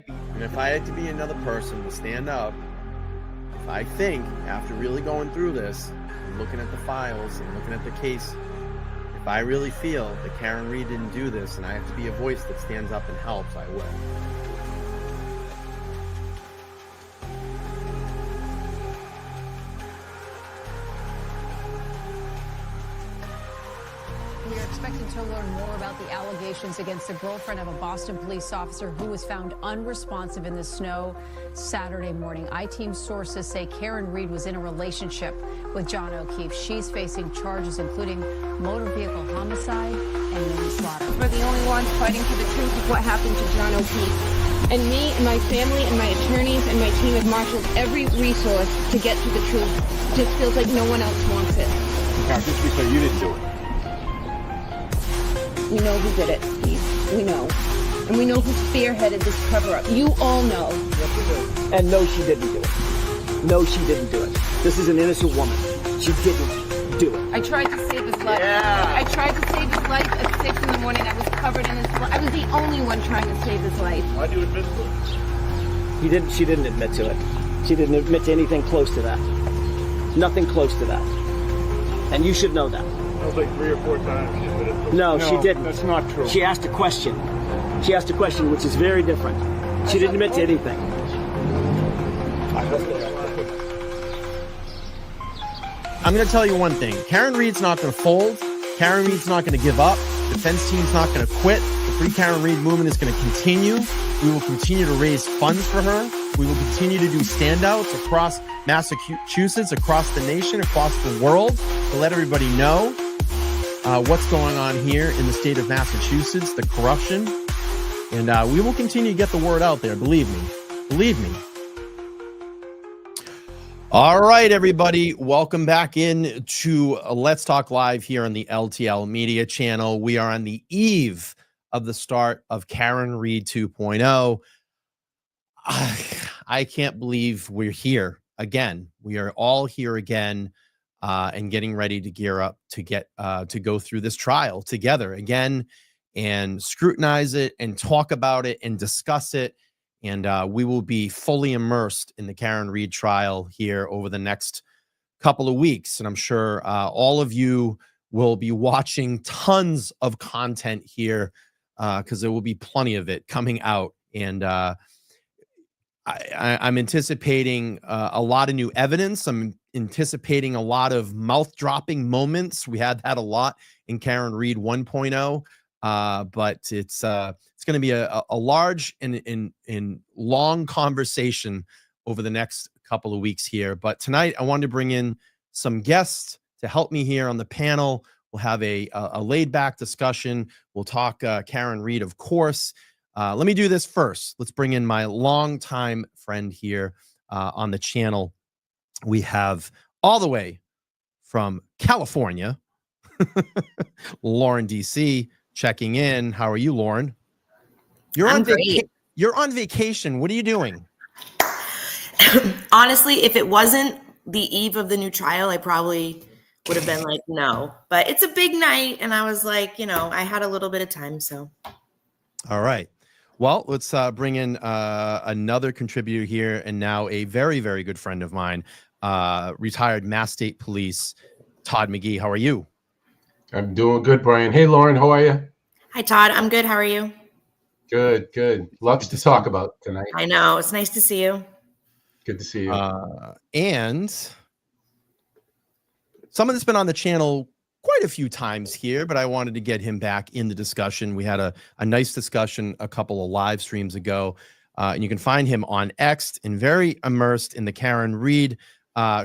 And if I had to be another person to stand up, if I think after really going through this, and looking at the files and looking at the case, if I really feel that Karen Reed didn't do this and I have to be a voice that stands up and helps, I will. We are expecting to learn more about the allegations against the girlfriend of a Boston police officer who was found unresponsive in the snow Saturday morning. I-Team sources say Karen Reed was in a relationship with John O'Keefe. She's facing charges including motor vehicle homicide and manslaughter. We're the only ones fighting for the truth of what happened to John O'Keefe. And me and my family and my attorneys and my team have marshaled every resource to get to the truth. It just feels like no one else wants it. Just to be clear, you didn't do it. We know who did it, Steve. We know. And we know who spearheaded this cover-up. You all know. Yes, we do. And no, she didn't do it. No, she didn't do it. This is an innocent woman. She didn't do it. I tried to save his life. Yeah. I tried to save his life at 6 in the morning. I was covered in his blood. I was the only one trying to save his life. Why do you admit to it? She didn't admit to it. She didn't admit to anything close to that. Nothing close to that. And you should know that. That was like 3 or 4 times she admitted to it. No, she didn't. That's not true. She asked a question. She asked a question, which is very different. She didn't admit to anything. I'm going to tell you one thing. Karen Reed's not going to fold. Karen Reed's not going to give up. Defense team's not going to quit. The Free Karen Reed movement is going to continue. We will continue to raise funds for her. We will continue to do standouts across Massachusetts, across the nation, across the world to let everybody know what's going on here in the state of Massachusetts, the corruption. And we will continue to get the word out there. Believe me. Believe me. All right, everybody. Welcome back in to Let's Talk Live here on the LTL Media channel. We are on the eve of the start of Karen Reed 2.0. I can't believe we're here again. We are all here again and getting ready to gear up to get to go through this trial together again and scrutinize it and talk about it and discuss it. And we will be fully immersed in the Karen Reed trial here over the next couple of weeks. And I'm sure all of you will be watching tons of content here because there will be plenty of it coming out. And I'm anticipating a lot of new evidence. I'm anticipating a lot of mouth-dropping moments. We had that a lot in Karen Reed 1.0. But it's going to be a large and long conversation over the next couple of weeks here. But tonight I wanted to bring in some guests to help me here on the panel. We'll have a laid-back discussion. We'll talk Karen Reed, of course. Let me do this first. Let's bring in my longtime friend here on the channel. We have all the way from California, Lauren DC. Checking in. How are you, Lauren? You're on vacation. What are you doing? Honestly, if it wasn't the eve of the new trial, I probably would have been like, no. But it's a big night, and I was like, I had a little bit of time, so. All right. Well, let's bring in another contributor here, and now a very, very good friend of mine, retired Mass State Police, Todd McGhee. How are you? I'm doing good, Brian. Hey, Lauren, how are you? Hi, Todd. I'm good. How are you? Good, good. Lots to talk about tonight. I know. It's nice to see you. Good to see you. And someone that's been on the channel quite a few times here, but I wanted to get him back in the discussion. We had a nice discussion a couple of live streams ago, and you can find him on X and very immersed in the Karen Reed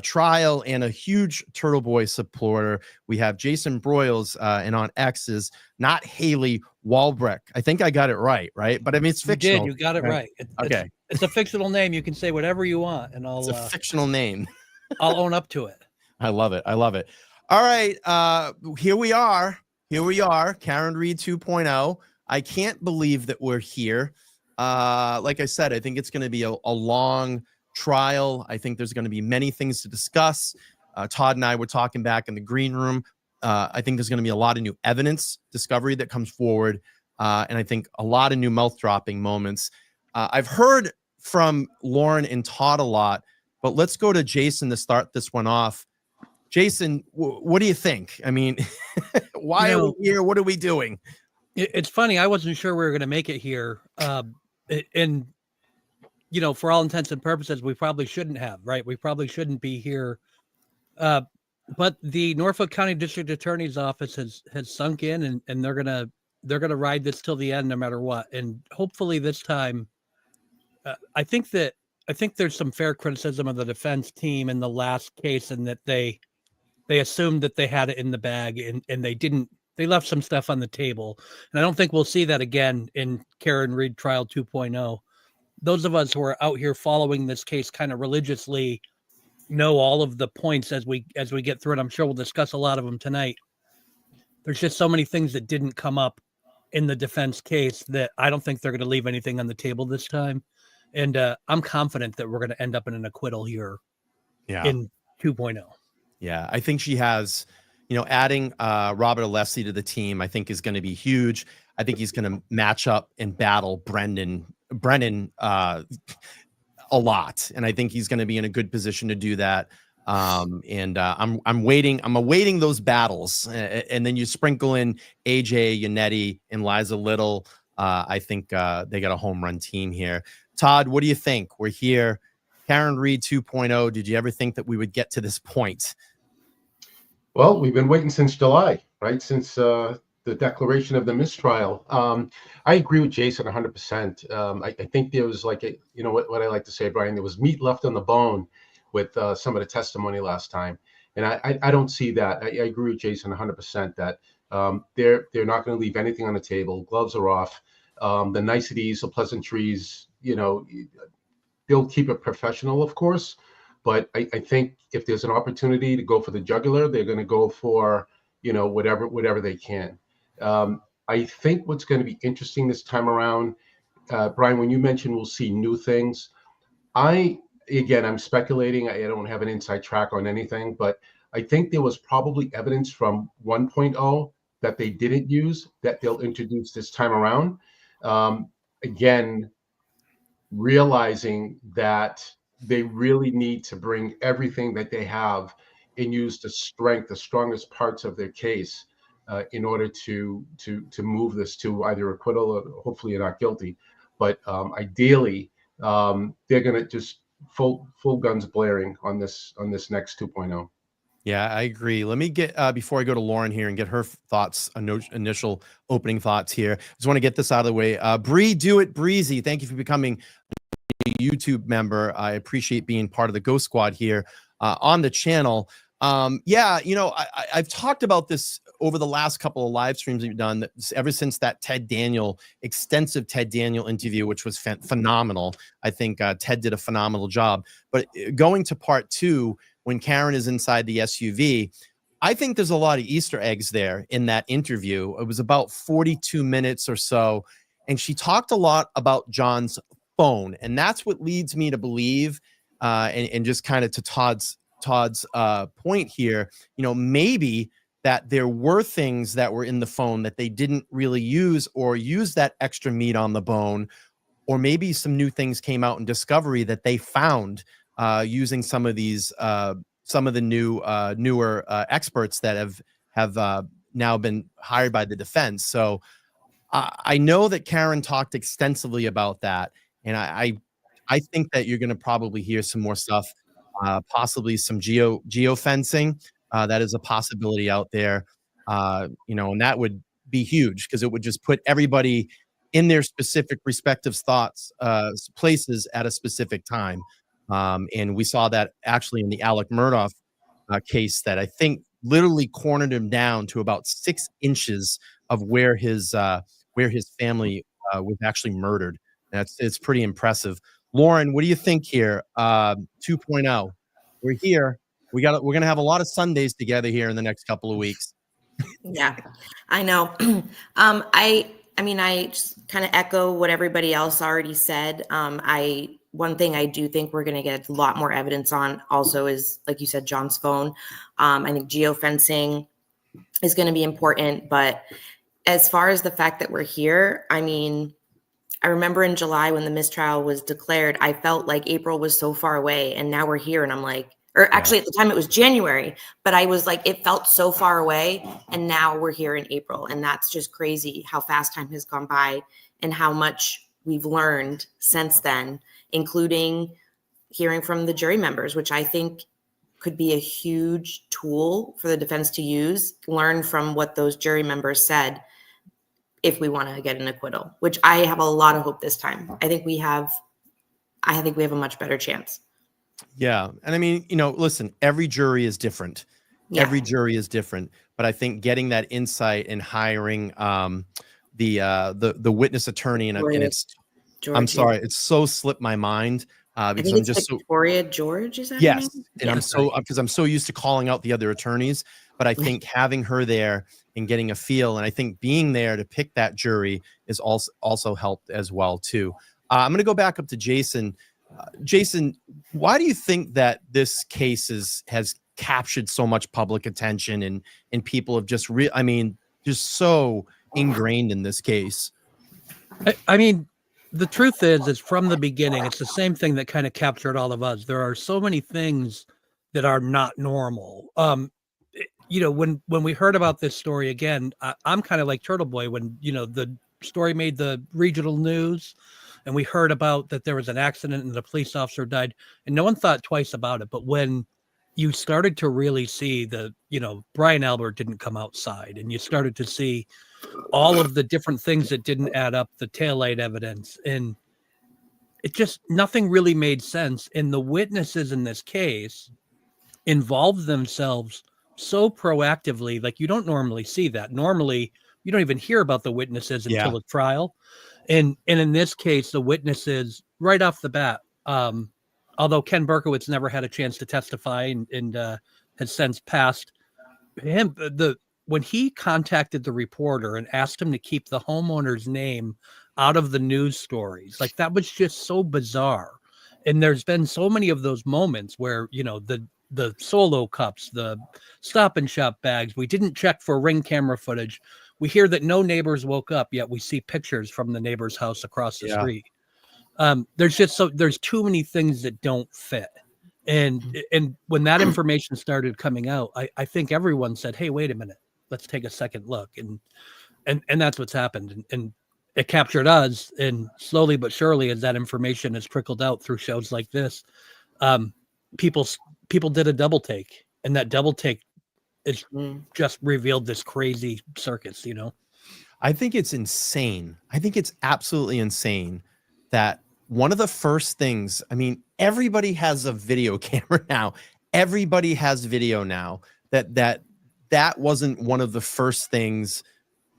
trial and a huge Turtle Boy supporter. We have Jason Broyles, and on X is not Hailey Walbrecht. I think I got it right? But I mean, it's fictional. You got it right. Okay. It's a fictional name. You can say whatever you want, and it's a fictional name. I'll own up to it. I love it. I love it. All right. Here we are. Karen Reed 2.0. I can't believe that we're here. Like I said, I think it's going to be a long trial. I think there's going to be many things to discuss. Todd and I were talking back in the green room. I think there's going to be a lot of new evidence discovery that comes forward. And I think a lot of new mouth dropping moments. I've heard from Lauren and Todd a lot, but let's go to Jason to start this one off. Jason, what do you think? I mean, why are we here? What are we doing? It's funny. I wasn't sure we were going to make it here. And, for all intents and purposes, we probably shouldn't have, right? We probably shouldn't be here. But the Norfolk County District Attorney's Office has sunk in, and they're going to ride this till the end, no matter what. And hopefully this time, I think there's some fair criticism of the defense team in the last case, and that they assumed that they had it in the bag, and they didn't. They left some stuff on the table, and I don't think we'll see that again in Karen Read Trial 2.0. Those of us who are out here following this case kind of religiously know all of the points as we get through it. I'm sure we'll discuss a lot of them tonight. There's just so many things that didn't come up in the defense case that I don't think they're going to leave anything on the table this time. And I'm confident that we're going to end up in an acquittal here in 2.0. Yeah, I think she has, adding Robert Alessi to the team, I think is going to be huge. I think he's going to match up and battle Brennan a lot. And I think he's going to be in a good position to do that. I'm awaiting those battles. And then you sprinkle in AJ Yannetti and Liza Little. I think they got a home run team here. Todd, what do you think? We're here. Karen Read 2.0. Did you ever think that we would get to this point? Well, we've been waiting since July, right? Since the declaration of the mistrial. I agree with Jason 100%. I think there was what I like to say, Brian, there was meat left on the bone with some of the testimony last time. And I don't see that. I agree with Jason 100% that they're not going to leave anything on the table. Gloves are off. The niceties, the pleasantries, they'll keep it professional, of course. But I think if there's an opportunity to go for the jugular, they're going to go for, whatever they can. I think what's going to be interesting this time around, Brian, when you mentioned we'll see new things, I'm speculating. I don't have an inside track on anything, but I think there was probably evidence from 1.0 that they didn't use that they'll introduce this time around. Again, realizing that they really need to bring everything that they have and use the strongest parts of their case in order to move this to either acquittal or hopefully not guilty. But ideally, they're going to just full guns blaring on this next 2.0. Yeah, I agree. Let me get before I go to Lauren here and get her thoughts, initial opening thoughts here. I just want to get this out of the way. Bree, do it breezy. Thank you for becoming a YouTube member. I appreciate being part of the Ghost Squad here on the channel. I've talked about this over the last couple of live streams we've done ever since that extensive Ted Daniel interview, which was phenomenal. I think Ted did a phenomenal job. But going to part 2, when Karen is inside the SUV, I think there's a lot of Easter eggs there in that interview. It was about 42 minutes or so. And she talked a lot about John's phone. And that's what leads me to believe, and just kind of to Todd's point here, maybe that there were things that were in the phone that they didn't really use or use that extra meat on the bone, or maybe some new things came out in discovery that they found using some of the newer experts that have now been hired by the defense. So I know that Karen talked extensively about that, and I think that you're going to probably hear some more stuff, possibly some geofencing. That is a possibility out there, and that would be huge because it would just put everybody in their specific respective places at a specific time. And we saw that actually in the Alec Murdaugh case that I think literally cornered him down to about 6 inches of where his family was actually murdered. It's pretty impressive. Lauren, what do you think here? 2.0. We're here. We're going to have a lot of Sundays together here in the next couple of weeks. Yeah, I know. I just kind of echo what everybody else already said. One thing I do think we're going to get a lot more evidence on also is, like you said, John's phone. I think geofencing is going to be important. But as far as the fact that we're here, I remember in July when the mistrial was declared, I felt like April was so far away, and now we're here, and I'm like, or actually at the time it was January, but I was like, it felt so far away, and now we're here in April, and that's just crazy how fast time has gone by and how much we've learned since then, including hearing from the jury members, which I think could be a huge tool for the defense to use, learn from what those jury members said if we want to get an acquittal, which I have a lot of hope this time. I think we have a much better chance. Yeah. And I mean, listen, every jury is different. Yeah. Every jury is different. But I think getting that insight and hiring the witness attorney and it's George, I'm sorry, it's so slipped my mind because I'm just Victoria George, is that yes, her name? and I'm so because I'm so used to calling out the other attorneys, but I think having her there and getting a feel, and I think being there to pick that jury is also helped as well too. I'm going to go back up to Jason. Jason, why do you think that this case has captured so much public attention and people have just just so ingrained in this case? I mean, the truth is from the beginning, it's the same thing that kind of captured all of us. There are so many things that are not normal. When we heard about this story again, I'm kind of like Turtle Boy when, the story made the regional news and we heard about that there was an accident and the police officer died and no one thought twice about it. But when you started to really see Brian Albert didn't come outside and you started to see all of the different things that didn't add up, the taillight evidence, and it just, nothing really made sense. And the witnesses in this case involved themselves so proactively, like you don't normally see that. Normally, you don't even hear about the witnesses until a trial. And in this case, the witnesses right off the bat, although Ken Berkowitz never had a chance to testify and has since passed, when he contacted the reporter and asked him to keep the homeowner's name out of the news stories, like that was just so bizarre. And there's been so many of those moments where, the solo cups, the Stop and Shop bags, we didn't check for Ring camera footage. We hear that no neighbors woke up, yet we see pictures from the neighbor's house across the street. There's too many things that don't fit. And when that information started coming out, I think everyone said, hey, wait a minute, let's take a second look. And that's what's happened. And it captured us. And slowly but surely, as that information has trickled out through shows like this, people did a double take, and that double take is just revealed this crazy circus, I think it's insane. I think it's absolutely insane that one of the first things, everybody has a video camera now. Everybody has video now. That wasn't one of the first things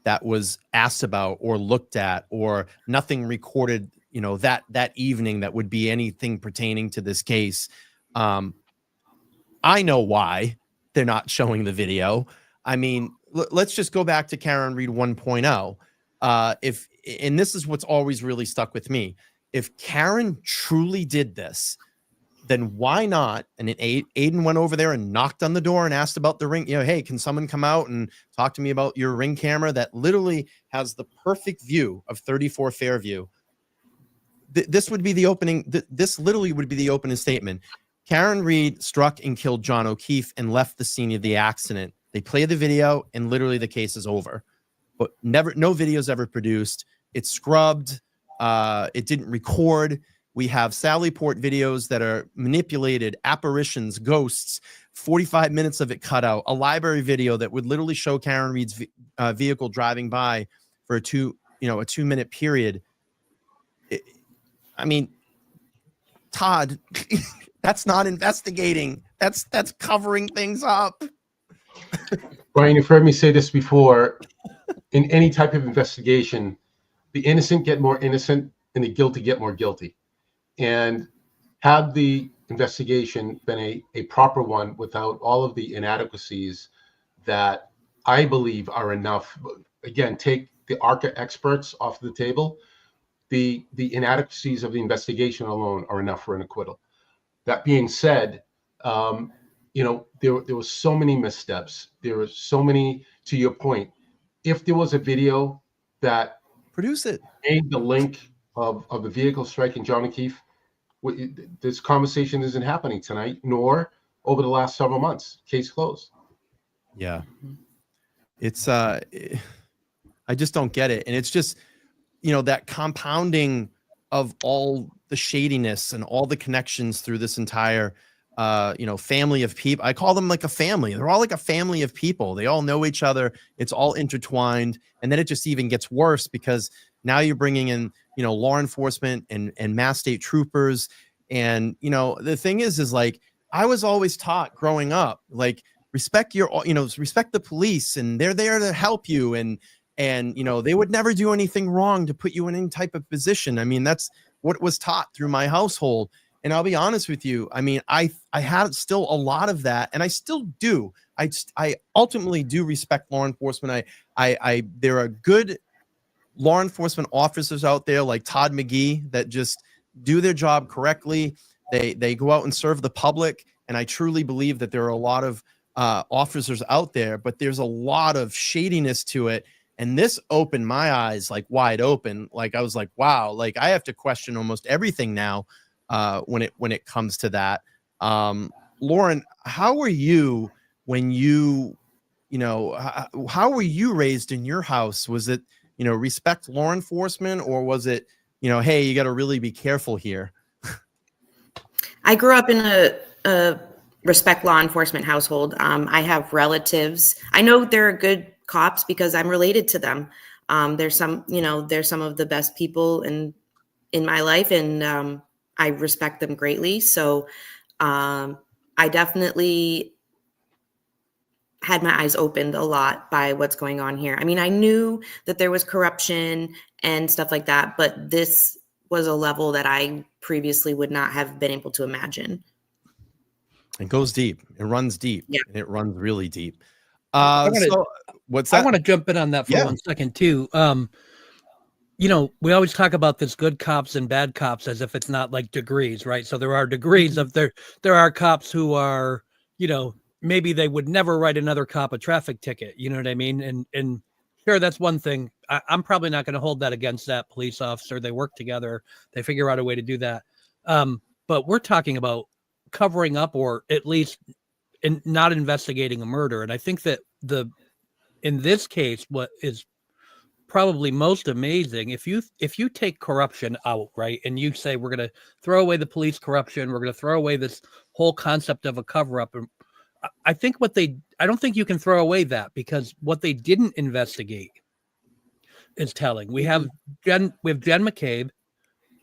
that was asked about or looked at, or nothing recorded, that evening that would be anything pertaining to this case. I know why they're not showing the video. Let's just go back to Karen Read 1.0. And this is what's always really stuck with me. If Karen truly did this, then why not? And Aiden went over there and knocked on the door and asked about the Ring. Hey, can someone come out and talk to me about your Ring camera that literally has the perfect view of 34 Fairview? This would be the opening. This literally would be the opening statement. Karen Read struck and killed John O'Keefe and left the scene of the accident. They play the video and literally the case is over. But no videos ever produced. It's scrubbed. It didn't record. We have Sallyport videos that are manipulated, apparitions, ghosts, 45 minutes of it cut out, a library video that would literally show Karen Read's vehicle driving by for a 2-minute period. Todd, that's not investigating. That's covering things up. Brian, you've heard me say this before. In any type of investigation, the innocent get more innocent and the guilty get more guilty. And had the investigation been a proper one without all of the inadequacies that I believe are enough, again, take the ARCA experts off the table, the inadequacies of the investigation alone are enough for an acquittal. That being said, there were so many missteps. There were so many, to your point, if there was a video that produce it, made the link of the vehicle striking John O'Keefe, this conversation isn't happening tonight, nor over the last several months. Case closed. Yeah. It's I just don't get it. And it's just, that compounding of all the shadiness and all the connections through this entire family of people. I call them like a family. They're all like a family of people. They all know each other. It's all intertwined. And then it just even gets worse because now you're bringing in, law enforcement and mass state troopers. And, the thing is like, I was always taught growing up, like, respect respect the police, and they're there to help you. And they would never do anything wrong to put you in any type of position. I mean, that's what was taught through my household. And I'll be honest with you. I mean, I have still a lot of that, and I still do. I ultimately do respect law enforcement. There are good law enforcement officers out there like Todd McGhee that just do their job correctly. They go out and serve the public. And I truly believe that there are a lot of officers out there, but there's a lot of shadiness to it. And this opened my eyes like wide open. Like I was like, wow, like I have to question almost everything now when it comes to that. Lauren, how were you when how were you raised in your house? Was it, respect law enforcement, or was it, hey, you got to really be careful here? I grew up in a respect law enforcement household. I have relatives. I know they're good cops because I'm related to them. They're some of the best people in my life, and I respect them greatly. So I definitely had my eyes opened a lot by what's going on here. I mean, I knew that there was corruption and stuff like that, but this was a level that I previously would not have been able to imagine. It goes deep. It runs deep. Yeah. And it runs really deep. What's that? I want to jump in on that for 1 second too. We always talk about this good cops and bad cops as if it's not like degrees, right? So there are degrees of there are cops who are, maybe they would never write another cop a traffic ticket. You know what I mean? And sure, that's one thing. I'm probably not going to hold that against that police officer. They work together. They figure out a way to do that. But we're talking about covering up, or at least not investigating a murder. And I think that in this case, what is probably most amazing, if you take corruption out, right, and you say we're going to throw away the police corruption, we're going to throw away this whole concept of a cover-up, and I don't think you can throw away that, because what they didn't investigate is telling. We have Jen McCabe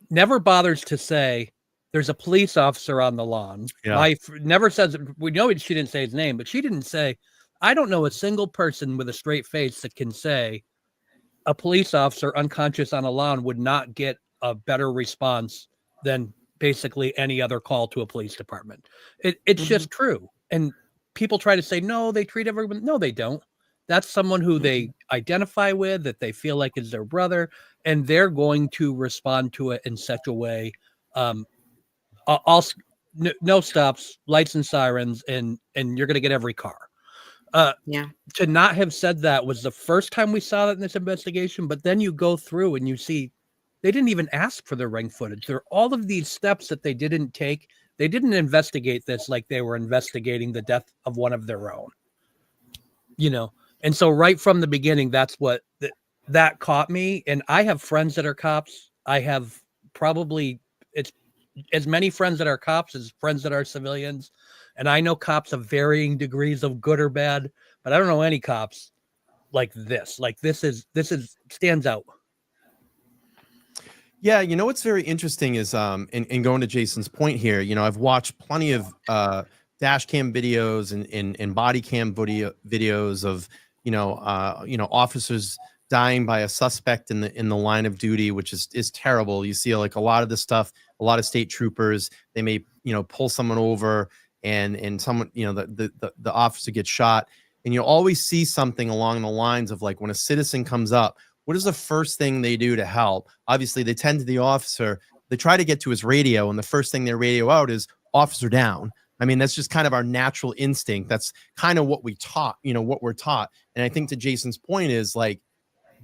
never bothers to say there's a police officer on the lawn. Yeah. Never says, we know she didn't say his name, but she didn't say, I don't know a single person with a straight face that can say a police officer unconscious on a lawn would not get a better response than basically any other call to a police department. It's just true. And people try to say, no, they treat everyone. No, they don't. That's someone who they identify with, that they feel like is their brother, and they're going to respond to it in such a way. No stops, lights and sirens, and you're going to get every car. To not have said that was the first time we saw that in this investigation. But then you go through and you see they didn't even ask for the ring footage. There are all of these steps that they didn't take. They didn't investigate this like they were investigating the death of one of their own, And so right from the beginning, that's what that caught me. And I have friends that are cops. I have probably it's as many friends that are cops as friends that are civilians. And I know cops of varying degrees of good or bad, but I don't know any cops like this. Like this is stands out. Yeah, what's very interesting is in going to Jason's point here, I've watched plenty of dash cam videos and body cam videos of officers dying by a suspect in the line of duty, which is terrible. You see like a lot of this stuff, a lot of state troopers, they may pull someone over and someone the officer gets shot, and you always see something along the lines of like when a citizen comes up, what is the first thing they do to help? Obviously, they tend to the officer. They try to get to his radio, and the first thing they radio out is officer down. I mean, that's just kind of our natural instinct. That's kind of what we taught, what we're taught. And I think to Jason's point is like,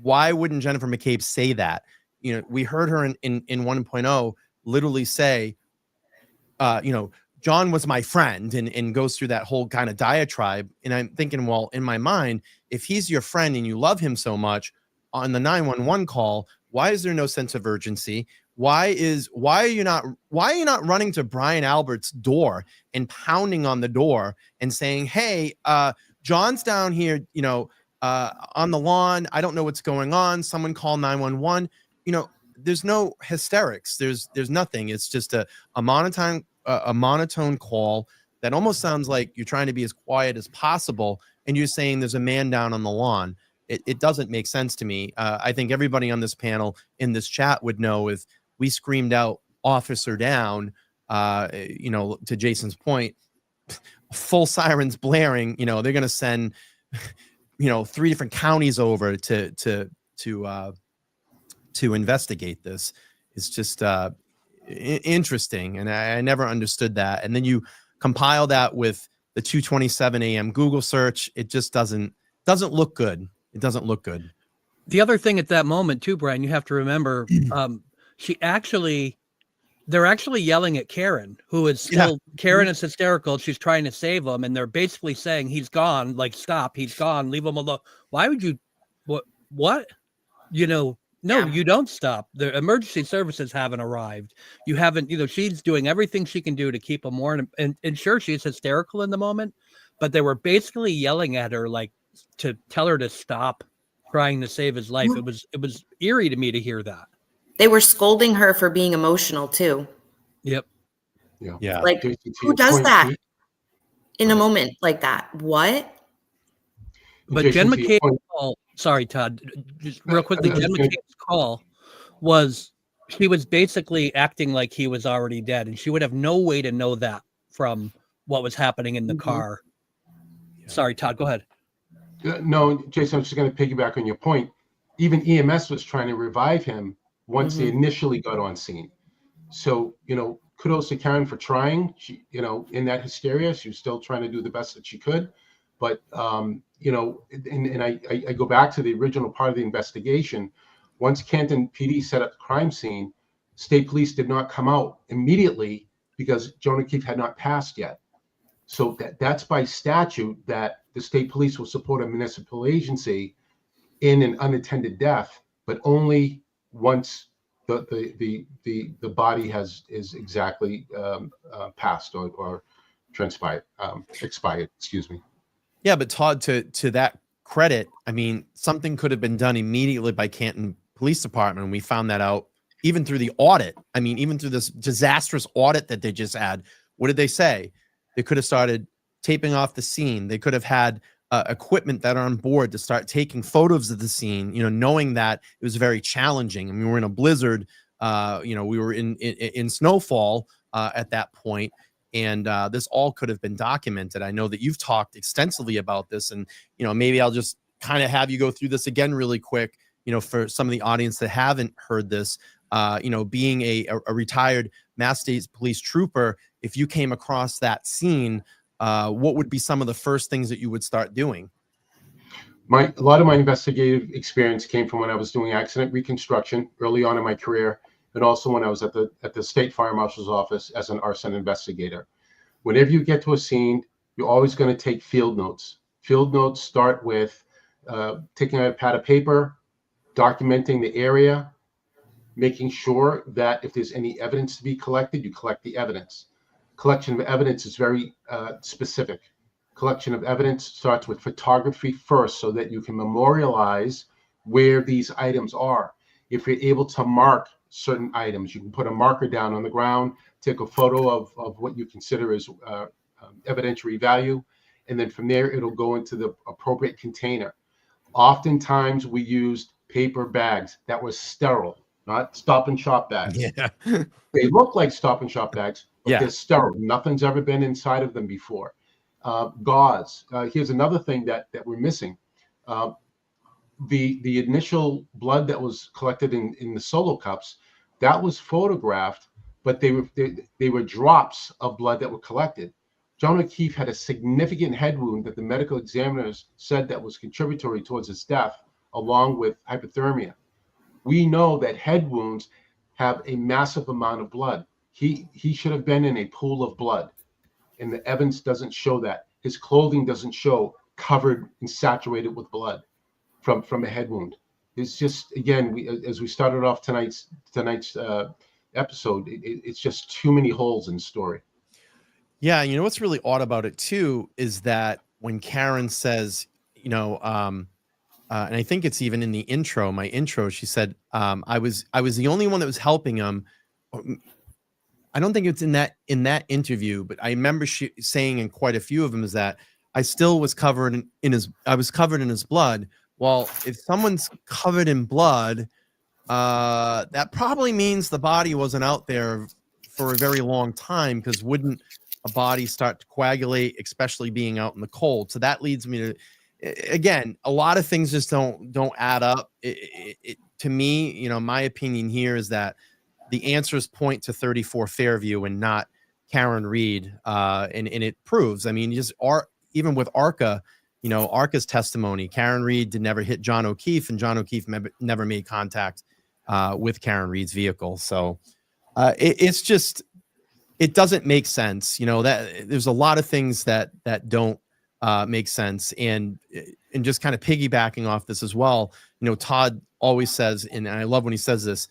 why wouldn't Jennifer McCabe say that? we heard her in 1.0 literally say, John was my friend, and goes through that whole kind of diatribe. And I'm thinking, well, in my mind, if he's your friend and you love him so much, on the 911 call, why is there no sense of urgency? Why are you not running to Brian Albert's door and pounding on the door and saying, hey, John's down here, on the lawn. I don't know what's going on. Someone call 911. There's no hysterics. There's nothing. It's just a monotone call that almost sounds like you're trying to be as quiet as possible, and you're saying there's a man down on the lawn. It doesn't make sense to me. I think everybody on this panel in this chat would know if we screamed out "officer down," to Jason's point, full sirens blaring. They're going to send, 3 different counties over to investigate this. It's just interesting, and I never understood that. And then you compile that with the 2:27 a.m. Google search. It just doesn't look good. It doesn't look good. The other thing at that moment too, Brian, you have to remember, they're actually yelling at Karen, who is still, Karen is hysterical. She's trying to save him, and they're basically saying he's gone. Like, stop, he's gone. Leave him alone. Why would you? What? No, you don't stop. The emergency services haven't arrived. You haven't. She's doing everything she can do to keep him warm. And sure, she's hysterical in the moment, but they were basically yelling at her, like, to tell her to stop trying to save his life. It was eerie to me to hear that. They were scolding her for being emotional too. Yep. Yeah. Like, who does that in a moment like that? What? But Jen McCabe's call, sorry, Todd, just real quickly, Jen McCabe's call was, she was basically acting like he was already dead, and she would have no way to know that from what was happening in the car. Sorry, Todd, go ahead. No, Jason, I'm just going to piggyback on your point. Even EMS was trying to revive him once they initially got on scene. So, kudos to Karen for trying. She, in that hysteria, she was still trying to do the best that she could. But, and I go back to the original part of the investigation. Once Canton PD set up the crime scene, state police did not come out immediately because Joan O'Keefe had not passed yet. So that's by statute that the state police will support a municipal agency in an unattended death, but only once the body is exactly passed or transpired, expired. Excuse me. Yeah, but Todd, to that credit, I mean, something could have been done immediately by Canton Police Department. We found that out even through the audit. I mean, even through this disastrous audit that they just had. What did they say? They could have started taping off the scene. They could have had equipment that are on board to start taking photos of the scene, knowing that it was very challenging. I mean, we were in a blizzard, we were in snowfall at that point. And this all could have been documented. I know that you've talked extensively about this, and, maybe I'll just kind of have you go through this again really quick, for some of the audience that haven't heard this. Being a retired Mass State Police trooper, if you came across that scene, what would be some of the first things that you would start doing? A lot of my investigative experience came from when I was doing accident reconstruction early on in my career, and also when I was at the State Fire Marshal's office as an arson investigator. Whenever you get to a scene, you're always going to take field notes. Field notes start with taking a pad of paper, documenting the area, making sure that if there's any evidence to be collected, you collect the evidence. Collection of evidence is very specific. Collection of evidence starts with photography first so that you can memorialize where these items are. If you're able to mark certain items, you can put a marker down on the ground, take a photo of what you consider as evidentiary value, and then from there it'll go into the appropriate container. Oftentimes we used paper bags that were sterile, not Stop and Shop bags. Yeah. They look like Stop and Shop bags, but Yeah. they're sterile. Nothing's ever been inside of them before. Gauze. Here's another thing that we're missing. The initial blood that was collected in the solo cups, that was photographed, but they were drops of blood that were collected. John O'Keefe had a significant head wound that the medical examiners said that was contributory towards his death, along with hypothermia. We know that head wounds have a massive amount of blood. He should have been in a pool of blood, and the evidence doesn't show that. His clothing doesn't show covered and saturated with blood from a head wound. It's just, again, as we started off tonight's episode, it's just too many holes in the story. Yeah, you know what's really odd about it too is that when Karen says, and I think it's even in the intro, my intro, she said, I was the only one that was helping him. I don't think it's in that interview, but I remember she saying in quite a few of them is that I still was covered I was covered in his blood. Well, if someone's covered in blood, that probably means the body wasn't out there for a very long time, because wouldn't a body start to coagulate, especially being out in the cold? So that leads me to, again, a lot of things just don't add up. To me, my opinion here is that the answers point to 34 Fairview and not Karen Reed, and it proves. I mean, even with Arca, Arca's testimony, Karen Reed never hit John O'Keefe, and John O'Keefe never made contact with Karen Reed's vehicle. So it's just, it doesn't make sense. That there's a lot of things that don't make sense. And just kind of piggybacking off this as well, Todd always says, and I love when he says this,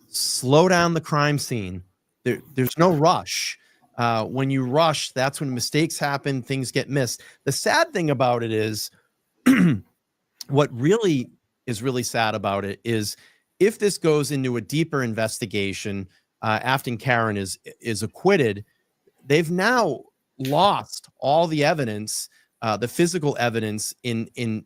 slow down the crime scene. There's no rush. When you rush, that's when mistakes happen, things get missed. The sad thing about it is, what really is really sad about it is, if this goes into a deeper investigation after Karen is acquitted, they've now lost all the evidence, the physical evidence in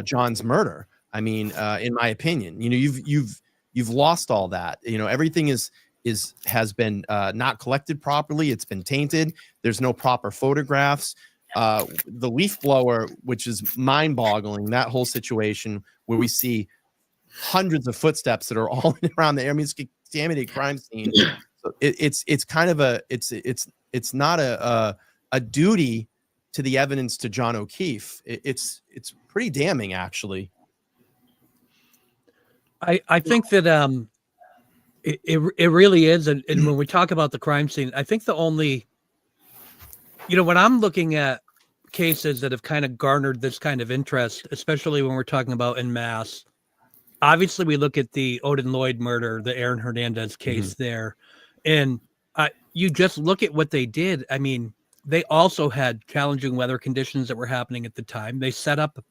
John's murder. I mean, in my opinion, you've lost all that. Everything has been not collected properly. It's been tainted. There's no proper photographs. The leaf blower, which is mind-boggling, that whole situation where we see hundreds of footsteps that are all around the area. I mean, it's a contaminated crime scene. So it's kind of it's not a duty to the evidence to John O'Keefe. It's pretty damning, actually. I think that it really is, and when we talk about the crime scene, I think the only, when I'm looking at cases that have kind of garnered this kind of interest, especially when we're talking about en masse, obviously we look at the Odin Lloyd murder, the Aaron Hernandez case there, and you just look at what they did. I mean, they also had challenging weather conditions that were happening at the time. They set up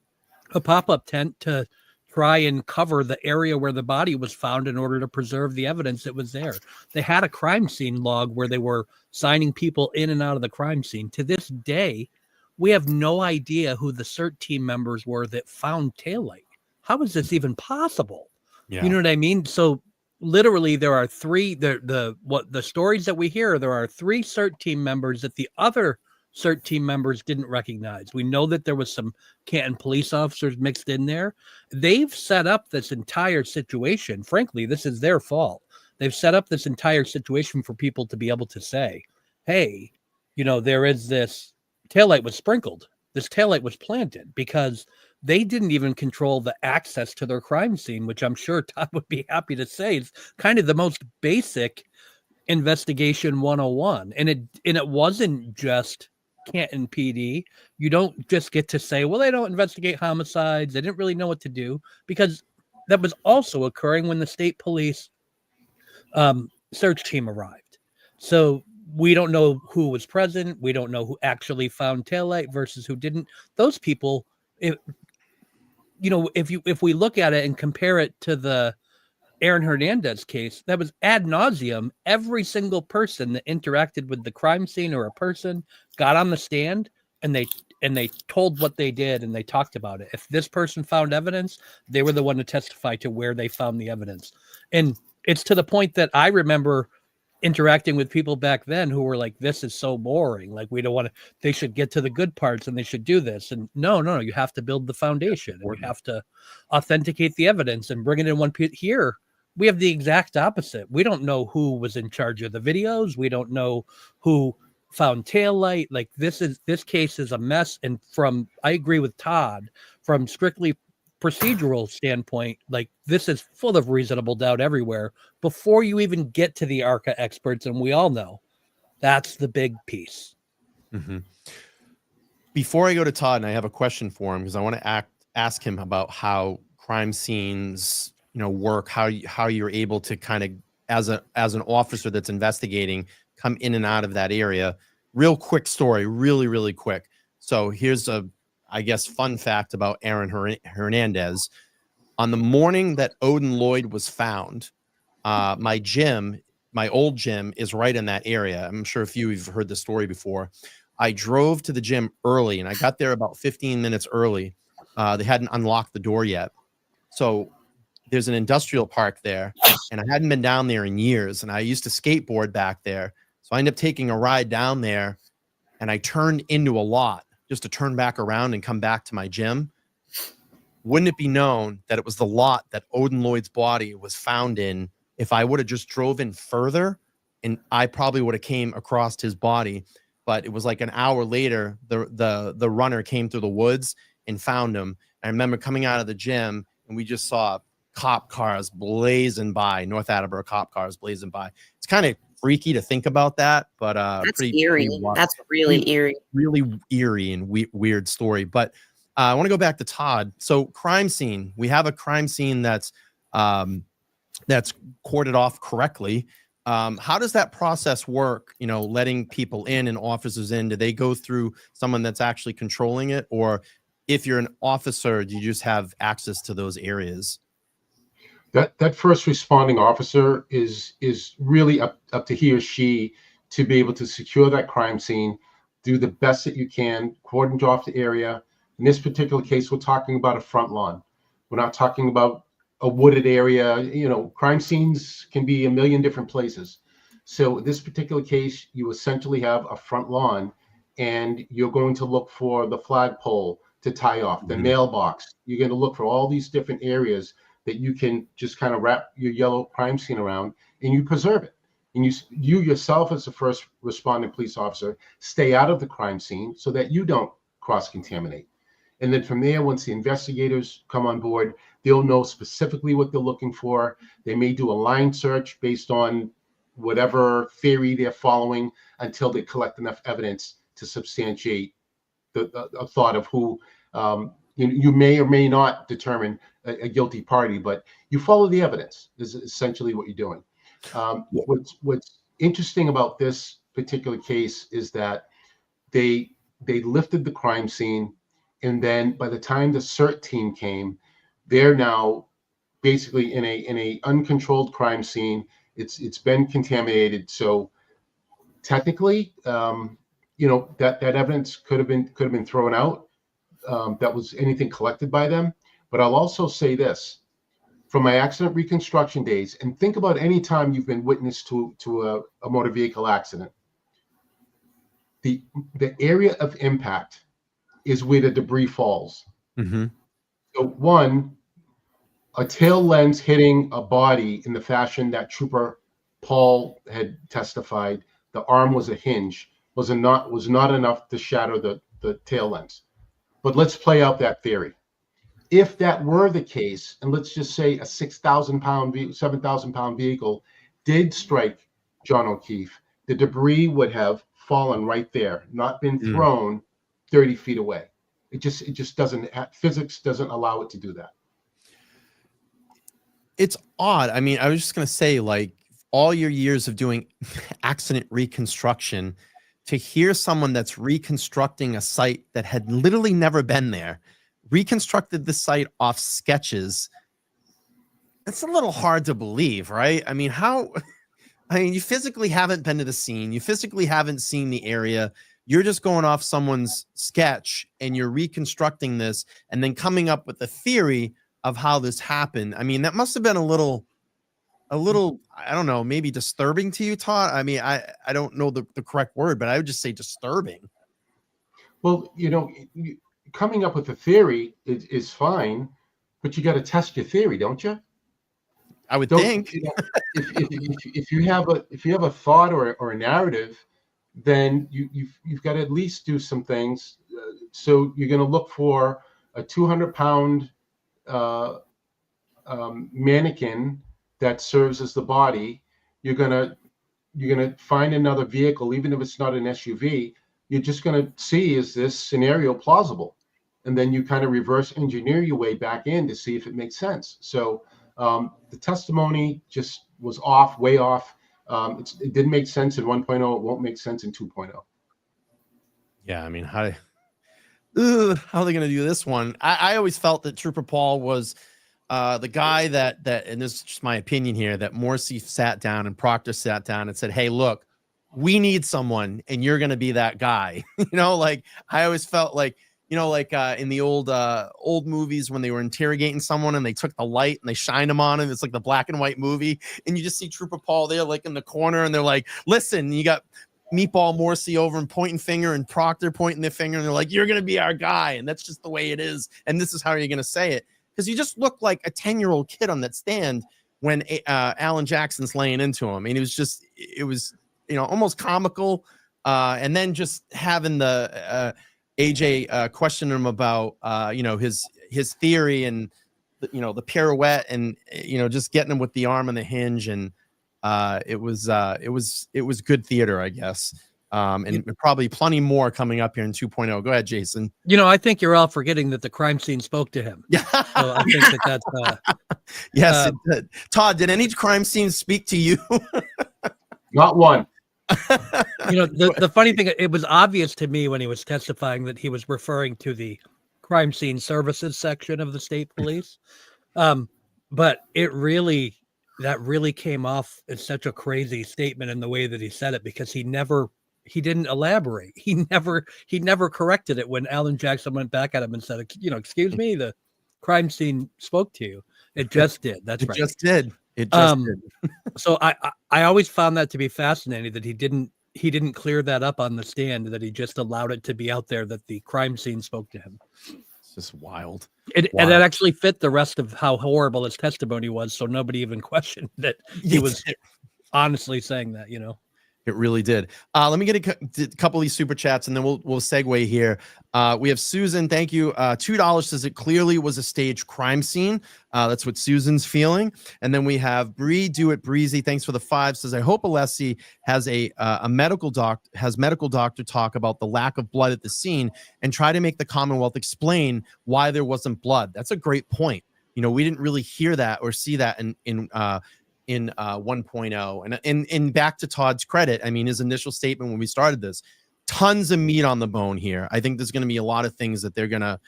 a pop-up tent to try and cover the area where the body was found in order to preserve the evidence that was there. They had a crime scene log where they were signing people in and out of the crime scene. To this day, we have no idea who the CERT team members were that found taillight. How is this even possible? Yeah. You know what I mean? So literally there are three, the stories that we hear, there are 3 CERT team members that the other CERT team members didn't recognize. We know that there was some Canton police officers mixed in there. They've set up this entire situation. Frankly, this is their fault. They've set up this entire situation for people to be able to say, hey, there is this taillight was sprinkled. This taillight was planted, because they didn't even control the access to their crime scene, which I'm sure Todd would be happy to say is kind of the most basic investigation 101. And it wasn't just Canton PD. You don't just get to say, well, they don't investigate homicides. They didn't really know what to do, because that was also occurring when the state police search team arrived. So we don't know who was present. We don't know who actually found taillight versus who didn't. Those people, if we look at it and compare it to the Aaron Hernandez case, that was ad nauseum. Every single person that interacted with the crime scene or a person got on the stand and they told what they did, and they talked about it. If this person found evidence, they were the one to testify to where they found the evidence. And it's to the point that I remember interacting with people back then who were like, this is so boring. Like, we don't want to, they should get to the good parts and they should do this. And no, you have to build the foundation, and you have to authenticate the evidence and bring it in one piece. Here, we have the exact opposite. We don't know who was in charge of the videos. We don't know who found taillight. Like, this case is a mess. And I agree with Todd, from strictly procedural standpoint, like this is full of reasonable doubt everywhere before you even get to the ARCA experts. And we all know that's the big piece. Mm-hmm. Before I go to Todd, and I have a question for him because I want to ask him about how crime scenes, work, how you're able to kind of, as an officer that's investigating, come in and out of that area. Real quick story, really, really quick. So here's I guess, fun fact about Aaron Hernandez. On the morning that Odin Lloyd was found, my old gym is right in that area. I'm sure a few of you have heard the story before. I drove to the gym early, and I got there about 15 minutes early. They hadn't unlocked the door yet. So there's an industrial park there, and I hadn't been down there in years, and I used to skateboard back there. So I ended up taking a ride down there, and I turned into a lot just to turn back around and come back to my gym. Wouldn't it be known that it was the lot that Odin Lloyd's body was found in if I would have just drove in further, and I probably would have came across his body. But it was like an hour later, the runner came through the woods and found him. I remember coming out of the gym, and we just saw cop cars blazing by, North Attleboro cop cars blazing by. It's kind of freaky to think about that, but that's eerie. That's really eerie. Really eerie and weird story. But I want to go back to Todd. So crime scene. We have a crime scene that's corded off correctly. How does that process work? Letting people in and officers in, do they go through someone that's actually controlling it? Or if you're an officer, do you just have access to those areas? That first responding officer is really up to he or she to be able to secure that crime scene, do the best that you can, cordon off the area. In this particular case, we're talking about a front lawn. We're not talking about a wooded area. Crime scenes can be a million different places. So in this particular case, you essentially have a front lawn, and you're going to look for the flagpole to tie off, the mailbox. You're going to look for all these different areas that you can just kind of wrap your yellow crime scene around, and you preserve it. And you yourself, as the first responding police officer, stay out of the crime scene so that you don't cross-contaminate. And then from there, once the investigators come on board, they'll know specifically what they're looking for. They may do a line search based on whatever theory they're following until they collect enough evidence to substantiate a thought of who you may or may not determine a guilty party, but you follow the evidence is essentially what you're doing. What's interesting about this particular case is that they lifted the crime scene, and then by the time the CERT team came, they're now basically in a uncontrolled crime scene. It's been contaminated. So technically, that evidence could have been thrown out. That was anything collected by them. But I'll also say this, from my accident reconstruction days, and think about any time you've been witness to a motor vehicle accident. The area of impact is where the debris falls. Mm-hmm. So one, a tail lens hitting a body in the fashion that Trooper Paul had testified, the arm was a hinge, was not enough to shatter the tail lens. But let's play out that theory. If that were the case, and let's just say a 6,000-pound, 7,000-pound vehicle did strike John O'Keefe, the debris would have fallen right there, not been thrown 30 feet away. It just doesn't, physics doesn't allow it to do that. It's odd. I mean, I was just going to say, like, all your years of doing accident reconstruction, to hear someone that's reconstructing a site that had literally never been there, reconstructed the site off sketches, it's a little hard to believe, right? I mean, you physically haven't been to the scene. You physically haven't seen the area. You're just going off someone's sketch and you're reconstructing this and then coming up with a theory of how this happened. I mean, that must have been a little, I don't know, maybe disturbing to you, Todd. I mean, I don't know the correct word, but I would just say disturbing. Well, coming up with a theory is fine, but you got to test your theory, don't you? I would think. If you have a thought or a narrative, then you've got to at least do some things. So you're going to look for a 200-pound mannequin that serves as the body. You're gonna find another vehicle, even if it's not an SUV. You're just gonna see, is this scenario plausible? And then you kind of reverse engineer your way back in to see if it makes sense. So the testimony just was off, way off. It didn't make sense in 1.0. It won't make sense in 2.0. Yeah, I mean, how are they going to do this one? I always felt that Trooper Paul was the guy that, and this is just my opinion here, that Morrissey sat down and Proctor sat down and said, hey, look, we need someone and you're going to be that guy. Like I always felt like, like in the old movies when they were interrogating someone and they took the light and they shined them on him. It's like the black and white movie. And you just see Trooper Paul there like in the corner and they're like, listen, you got Meatball Morrissey over and pointing finger and Proctor pointing their finger. And they're like, you're going to be our guy. And that's just the way it is. And this is how you're going to say it. Because you just look like a 10-year-old kid on that stand when Alan Jackson's laying into him. I mean, it was almost comical. And then just having the AJ questioned him about his theory and the pirouette and just getting him with the arm on the hinge, and it was good theater, I guess. And probably plenty more coming up here in 2.0. Go ahead, Jason. I think you're all forgetting that the crime scene spoke to him. Yeah, so I think that's yes. It did. Todd, did any crime scene speak to you? Not one. The funny thing, it was obvious to me when he was testifying that he was referring to the crime scene services section of the state police. But that really came off as such a crazy statement in the way that he said it, because he didn't elaborate. He never corrected it when Alan Jackson went back at him and said, excuse me, the crime scene spoke to you. It just did. That's right. It just did. It just did. So I always found that to be fascinating, that he didn't clear that up on the stand, that he just allowed it to be out there that the crime scene spoke to him. It's just wild. And that actually fit the rest of how horrible his testimony was. So nobody even questioned that he was honestly saying that, It really did. Let me get a couple of these super chats and then we'll segue here. We have Susan. Thank you. $2 says it clearly was a staged crime scene. That's what Susan's feeling. And then we have Bree, do it breezy. Thanks for the 5. Says, I hope Alessi has a medical doctor talk about the lack of blood at the scene and try to make the Commonwealth explain why there wasn't blood. That's a great point. We didn't really hear that or see that in 1.0. And back to Todd's credit, I mean, his initial statement when we started this, tons of meat on the bone here. I think there's going to be a lot of things that they're gonna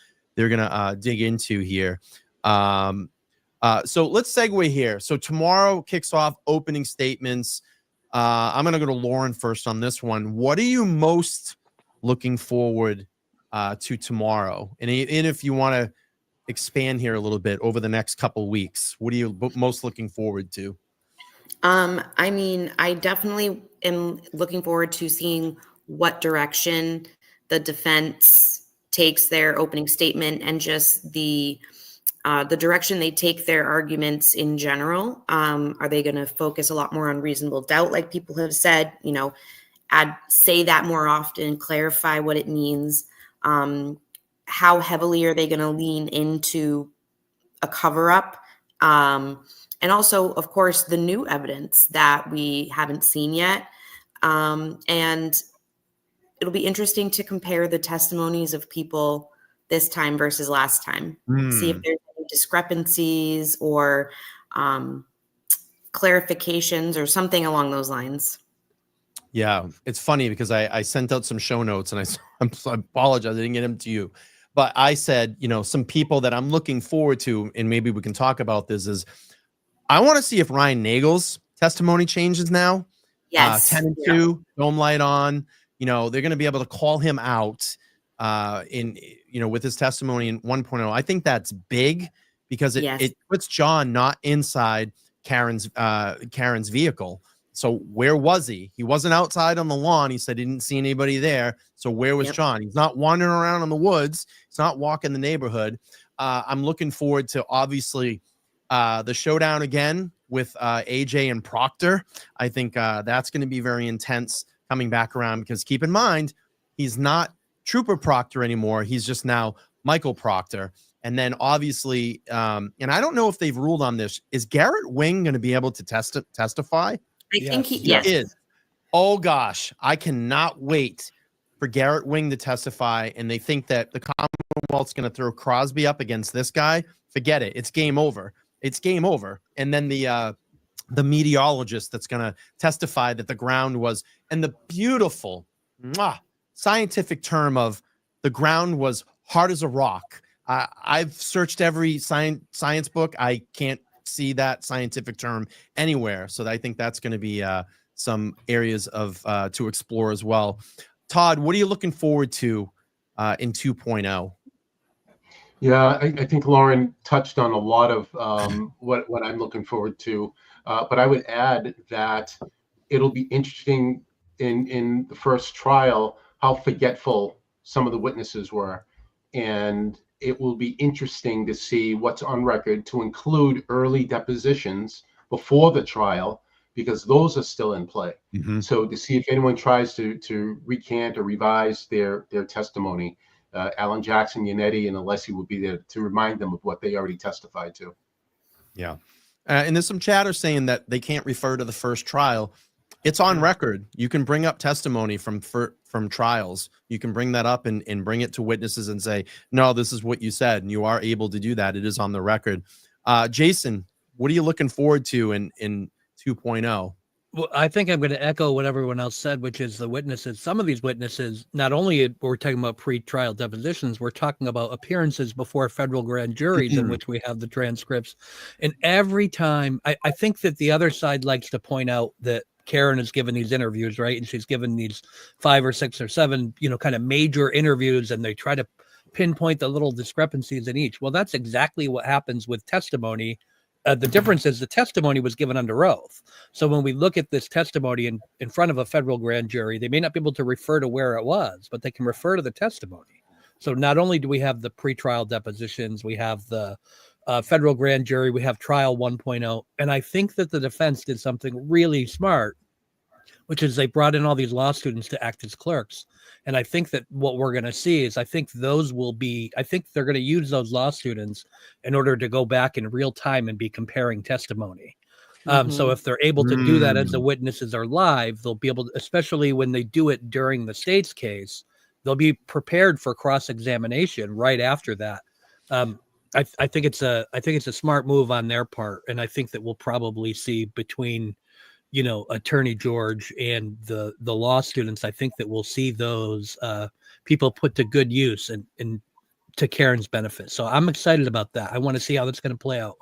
dig into here. So let's segue here. So tomorrow kicks off opening statements. I'm going to go to Lauren first on this one. What are you most looking forward to tomorrow? And if you want to expand here a little bit over the next couple weeks, what are you most looking forward to? I mean, I definitely am looking forward to seeing what direction the defense takes their opening statement and just the direction they take their arguments in general. Are they going to focus a lot more on reasonable doubt, like people have said, say that more often, clarify what it means? How heavily are they going to lean into a cover-up? And also, of course, the new evidence that we haven't seen yet. And it'll be interesting to compare the testimonies of people this time versus last time. See if there's any discrepancies or clarifications or something along those lines. Yeah, it's funny because I sent out some show notes and I apologize, I didn't get them to you. But I said, some people that I'm looking forward to, and maybe we can talk about this, is I want to see if Ryan Nagel's testimony changes now. Yes. 10 and 2, dome light on. They're going to be able to call him out with his testimony in 1.0. I think that's big because it puts John not inside Karen's vehicle. So where was he? He wasn't outside on the lawn. He said he didn't see anybody there. So where was John? He's not wandering around in the woods. He's not walking the neighborhood. I'm looking forward to, obviously, the showdown again with AJ and Proctor. I think that's going to be very intense coming back around because keep in mind, he's not Trooper Proctor anymore. He's just now Michael Proctor. And then obviously, and I don't know if they've ruled on this. Is Garrett Wing going to be able to testify? I think he, Yes. yes. He is. Oh gosh, I cannot wait for Garrett Wing to testify. And they think that the Commonwealth's going to throw Crosby up against this guy. Forget it. It's game over. It's game over. And then the meteorologist that's going to testify that the ground was, and the beautiful scientific term of the ground was hard as a rock. I've searched every science book. I can't see that scientific term anywhere. So I think that's going to be some areas of to explore as well. Todd, what are you looking forward to in 2.0? Yeah, I think Lauren touched on a lot of what I'm looking forward to. But I would add that it'll be interesting in the first trial how forgetful some of the witnesses were. And it will be interesting to see what's on record, to include early depositions before the trial, because those are still in play. Mm-hmm. So to see if anyone tries to recant or revise their testimony, Alan Jackson, Yannetti, and Alessi will be there to remind them of what they already testified to. Yeah. And there's some chatter saying that they can't refer to the first trial. It's on record. You can bring up testimony from trials. You can bring that up and bring it to witnesses and say, no, this is what you said. And you are able to do that. It is on the record. Jason, what are you looking forward to in 2.0? Well, I think I'm going to echo what everyone else said, which is the witnesses. Some of these witnesses, not only we're talking about pre-trial depositions, we're talking about appearances before federal grand juries in which we have the transcripts. And every time, I think that the other side likes to point out that Karen has given these interviews, right? And she's given these 5 or 6 or 7, kind of major interviews, and they try to pinpoint the little discrepancies in each. Well, that's exactly what happens with testimony. The difference is the testimony was given under oath. So when we look at this testimony in front of a federal grand jury, they may not be able to refer to where it was, but they can refer to the testimony. So not only do we have the pretrial depositions, we have the federal grand jury, we have trial 1.0. And I think that the defense did something really smart, which is they brought in all these law students to act as clerks. And I think that what we're going to see is I think they're going to use those law students in order to go back in real time and be comparing testimony. So if they're able to do that as the witnesses are live, they'll be able to, especially when they do it during the state's case, they'll be prepared for cross-examination right after that. I think it's a smart move on their part. And I think that we'll probably see between Attorney George and the law students, I think that we'll see those people put to good use and to Karen's benefit. So I'm excited about that. I want to see how that's going to play out.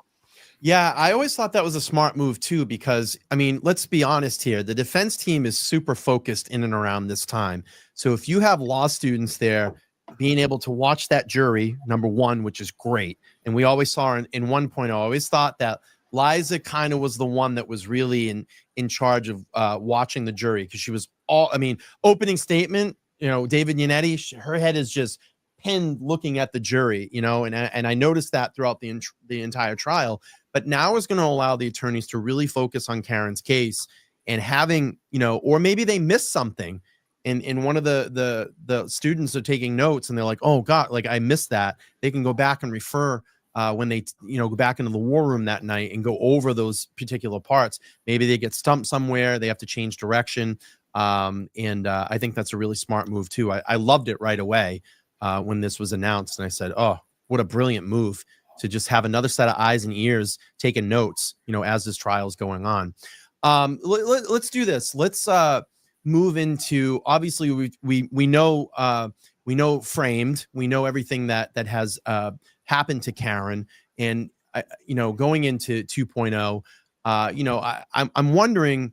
Yeah, I always thought that was a smart move too, because let's be honest here. The defense team is super focused in and around this time. So if you have law students there being able to watch that jury, number one, which is great. And we always saw in 1.0, I always thought that Liza kind of was the one that was really in charge of watching the jury, because she was opening statement, David Yannetti, her head is just pinned looking at the jury, and I noticed that throughout the entire trial. But now is going to allow the attorneys to really focus on Karen's case and having, or maybe they missed something and one of the students are taking notes and they're like, oh God, like I missed that. They can go back and refer when they, go back into the war room that night and go over those particular parts. Maybe they get stumped somewhere. They have to change direction. And I think that's a really smart move too. I loved it right away when this was announced. And I said, oh, what a brilliant move to just have another set of eyes and ears taking notes, as this trial is going on. Let's do this. Let's move into, obviously we know Framed. We know everything that has happened to Karen, and going into 2.0, I'm wondering,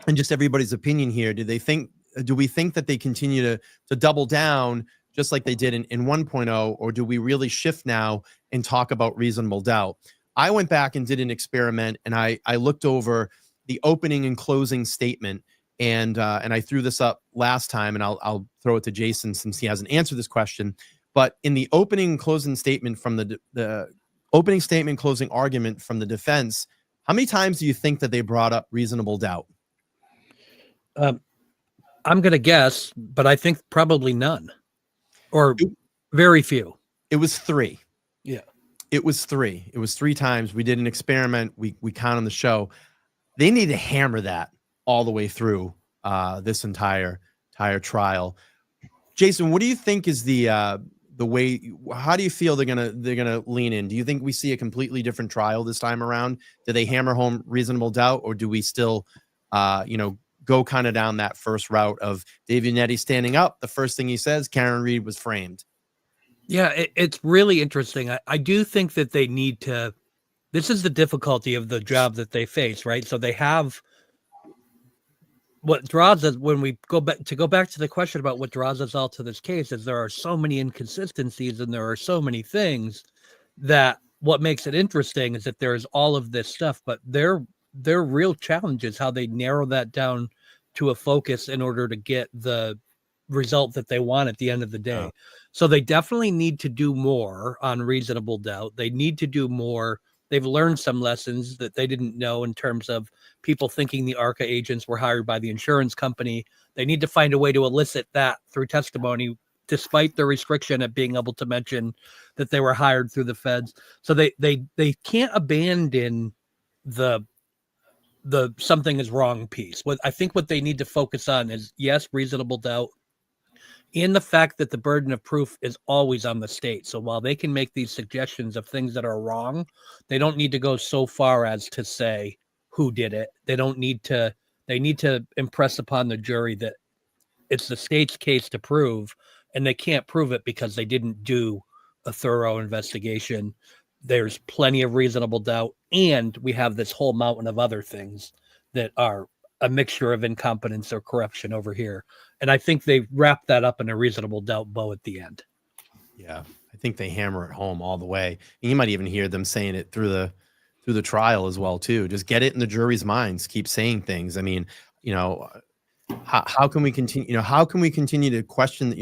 and just everybody's opinion here, do we think that they continue to double down just like they did in 1.0, or do we really shift now and talk about reasonable doubt? I went back and did an experiment, and I looked over the opening and closing statement, and I threw this up last time, and I'll throw it to Jason since he hasn't answered this question. But in the opening and closing statement from the opening statement, closing argument from the defense, how many times do you think that they brought up reasonable doubt? I'm going to guess, but I think probably none, or very few. It was 3. Yeah. It was 3. It was 3 times. We did an experiment. We count on the show. They need to hammer that all the way through this entire trial. Jason, what do you think is the way? How do you feel they're gonna lean in? Do you think we see a completely different trial this time around? Do they hammer home reasonable doubt, or do we still, go kind of down that first route of Dave Unnetti standing up? The first thing he says, Karen Reed was framed. Yeah, it's really interesting. I do think that they need to. This is the difficulty of the job that they face, right? So they have what draws us when we go back to the question about what draws us all to this case is there are so many inconsistencies and there are so many things that what makes it interesting is that there's all of this stuff, but their real challenge is how they narrow that down to a focus in order to get the result that they want at the end of the day. So they definitely need to do more on reasonable doubt. They need to do more. They've learned some lessons that they didn't know in terms of people thinking the ARCA agents were hired by the insurance company. They need to find a way to elicit that through testimony, despite the restriction at being able to mention that they were hired through the feds. So they can't abandon the something is wrong piece. What I think what they need to focus on is, yes, reasonable doubt, in the fact that the burden of proof is always on the state. So while they can make these suggestions of things that are wrong, they don't need to go so far as to say who did it. They need to impress upon the jury that it's the state's case to prove, and they can't prove it because they didn't do a thorough investigation. There's plenty of reasonable doubt, and we have this whole mountain of other things that are a mixture of incompetence or corruption over here. And I think they wrap that up in a reasonable doubt bow at the end. Yeah, I think they hammer it home all the way. And you might even hear them saying it through the trial as well too. Just get it in the jury's minds. Keep saying things. I mean, how can we continue? How can we continue to question?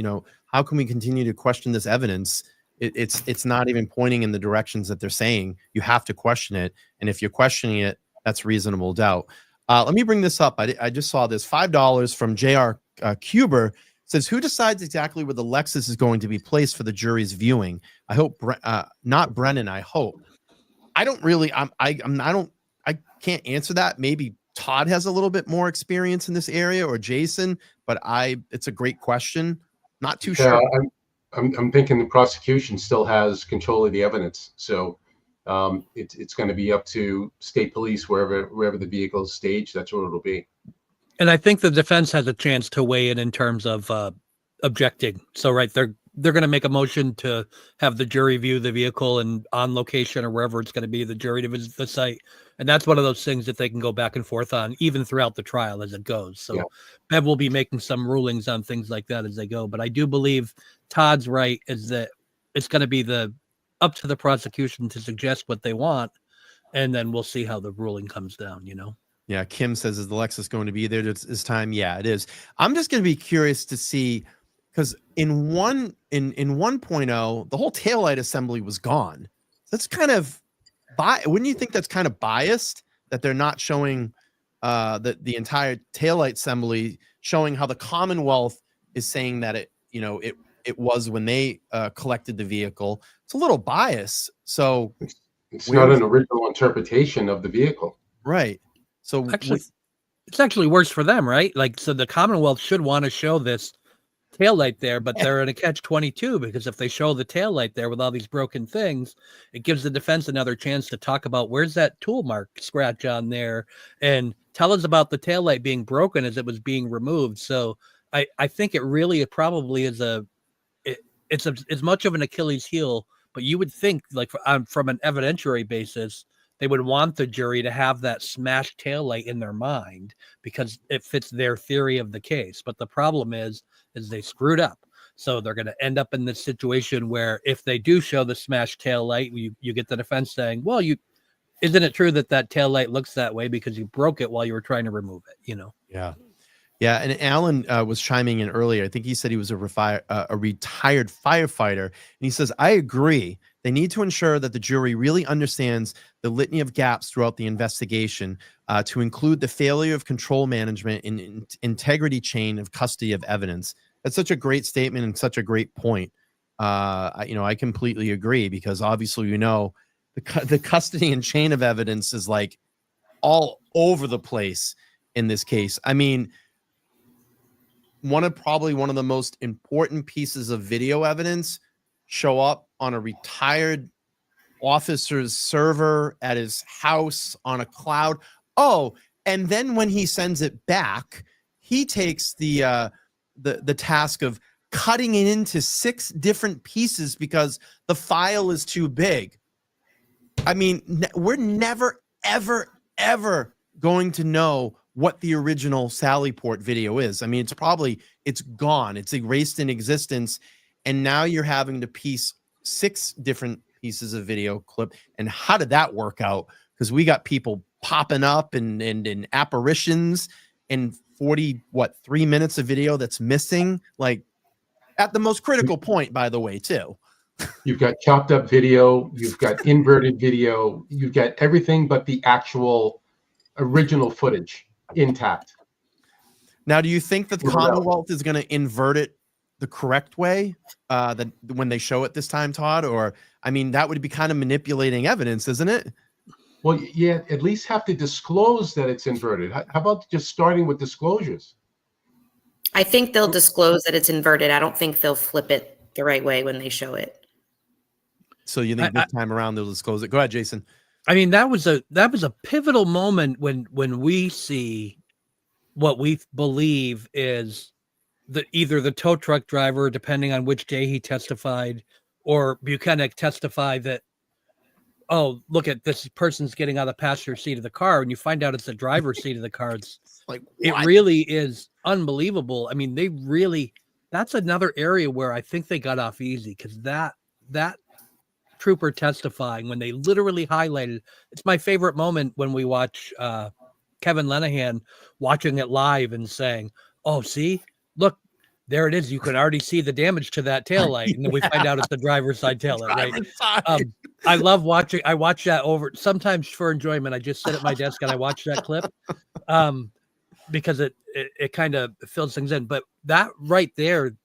How can we continue to question this evidence? It's not even pointing in the directions that they're saying. You have to question it, and if you're questioning it, that's reasonable doubt. Let me bring this up. I just saw this $5 from J.R. Cuber says, who decides exactly where the Lexus is going to be placed for the jury's viewing? I hope not Brennan. I hope. I don't really. I can't answer that. Maybe Todd has a little bit more experience in this area, or Jason. But it's a great question. Not too sure. I'm thinking the prosecution still has control of the evidence, so. It's going to be up to state police wherever the vehicle is staged. That's what it'll be. And I think the defense has a chance to weigh in terms of objecting. So, right, they're going to make a motion to have the jury view the vehicle and on location or wherever it's going to be, the jury to visit the site. And that's one of those things that they can go back and forth on even throughout the trial as it goes. So, Bev will be making some rulings on things like that as they go. But I do believe Todd's right is that it's going to be up to the prosecution to suggest what they want, and then we'll see how the ruling comes down, Yeah, Kim says, is the Lexus going to be there this time? Yeah, it is. I'm just going to be curious to see, because in 1.0, the whole taillight assembly was gone. That's kind of, wouldn't you think that's kind of biased that they're not showing the entire taillight assembly, showing how the Commonwealth is saying that it was when they collected the vehicle? It's a little biased. So it's not an original interpretation of the vehicle. Right. So actually, it's actually worse for them, right? Like, so the Commonwealth should want to show this taillight there, but they're in a catch-22 because if they show the taillight there with all these broken things, it gives the defense another chance to talk about where's that tool mark scratch on there and tell us about the taillight being broken as it was being removed. So I think it probably is it's as much of an Achilles heel, but you would think like from an evidentiary basis, they would want the jury to have that smashed taillight in their mind because it fits their theory of the case. But the problem is they screwed up. So they're going to end up in this situation where if they do show the smashed taillight, you get the defense saying, well, isn't it true that taillight looks that way because you broke it while you were trying to remove it, Yeah. Yeah, and Alan was chiming in earlier. I think he said he was a retired firefighter, and he says, I agree. They need to ensure that the jury really understands the litany of gaps throughout the investigation to include the failure of control management and integrity chain of custody of evidence. That's such a great statement and such a great point. I completely agree, because obviously, the custody and chain of evidence is like all over the place in this case. I mean, probably one of the most important pieces of video evidence show up on a retired officer's server at his house on a cloud. Oh, and then when he sends it back, he takes the task of cutting it into 6 different pieces because the file is too big. I mean, we're never, ever, ever going to know what the original Sallyport video is. I mean, it's gone. It's erased in existence. And now you're having to piece 6 different pieces of video clip. And how did that work out? Because we got people popping up and in apparitions and 3 minutes of video that's missing, like at the most critical point, by the way, too. You've got chopped up video, you've got inverted video, you've got everything but the actual original footage intact. Now, do you think that the Commonwealth is going to invert it the correct way that when they show it this time, Todd? Or, I mean, that would be kind of manipulating evidence, isn't it? Well, yeah, at least have to disclose that it's inverted. How about just starting with disclosures? I think they'll disclose that it's inverted. I don't think they'll flip it the right way when they show it. So you think this time around they'll disclose it? Go ahead, Jason. I mean, that was a pivotal moment when we see what we believe is either the tow truck driver, depending on which day he testified, or Buchanan testified that, oh, look at this person's getting out of the passenger seat of the car, and you find out it's the driver's seat of the car. It's like, it really is unbelievable. I mean, that's another area where I think they got off easy, because that trooper testifying, when they literally highlighted, it's my favorite moment when we watch Kevin Lenahan watching it live and saying, oh, see, look, there it is. You can already see the damage to that taillight. And then we find out it's the driver's side taillight, right? I love watching. I watch that over sometimes for enjoyment. I just sit at my desk and I watch that clip because it kind of fills things in. But that right there,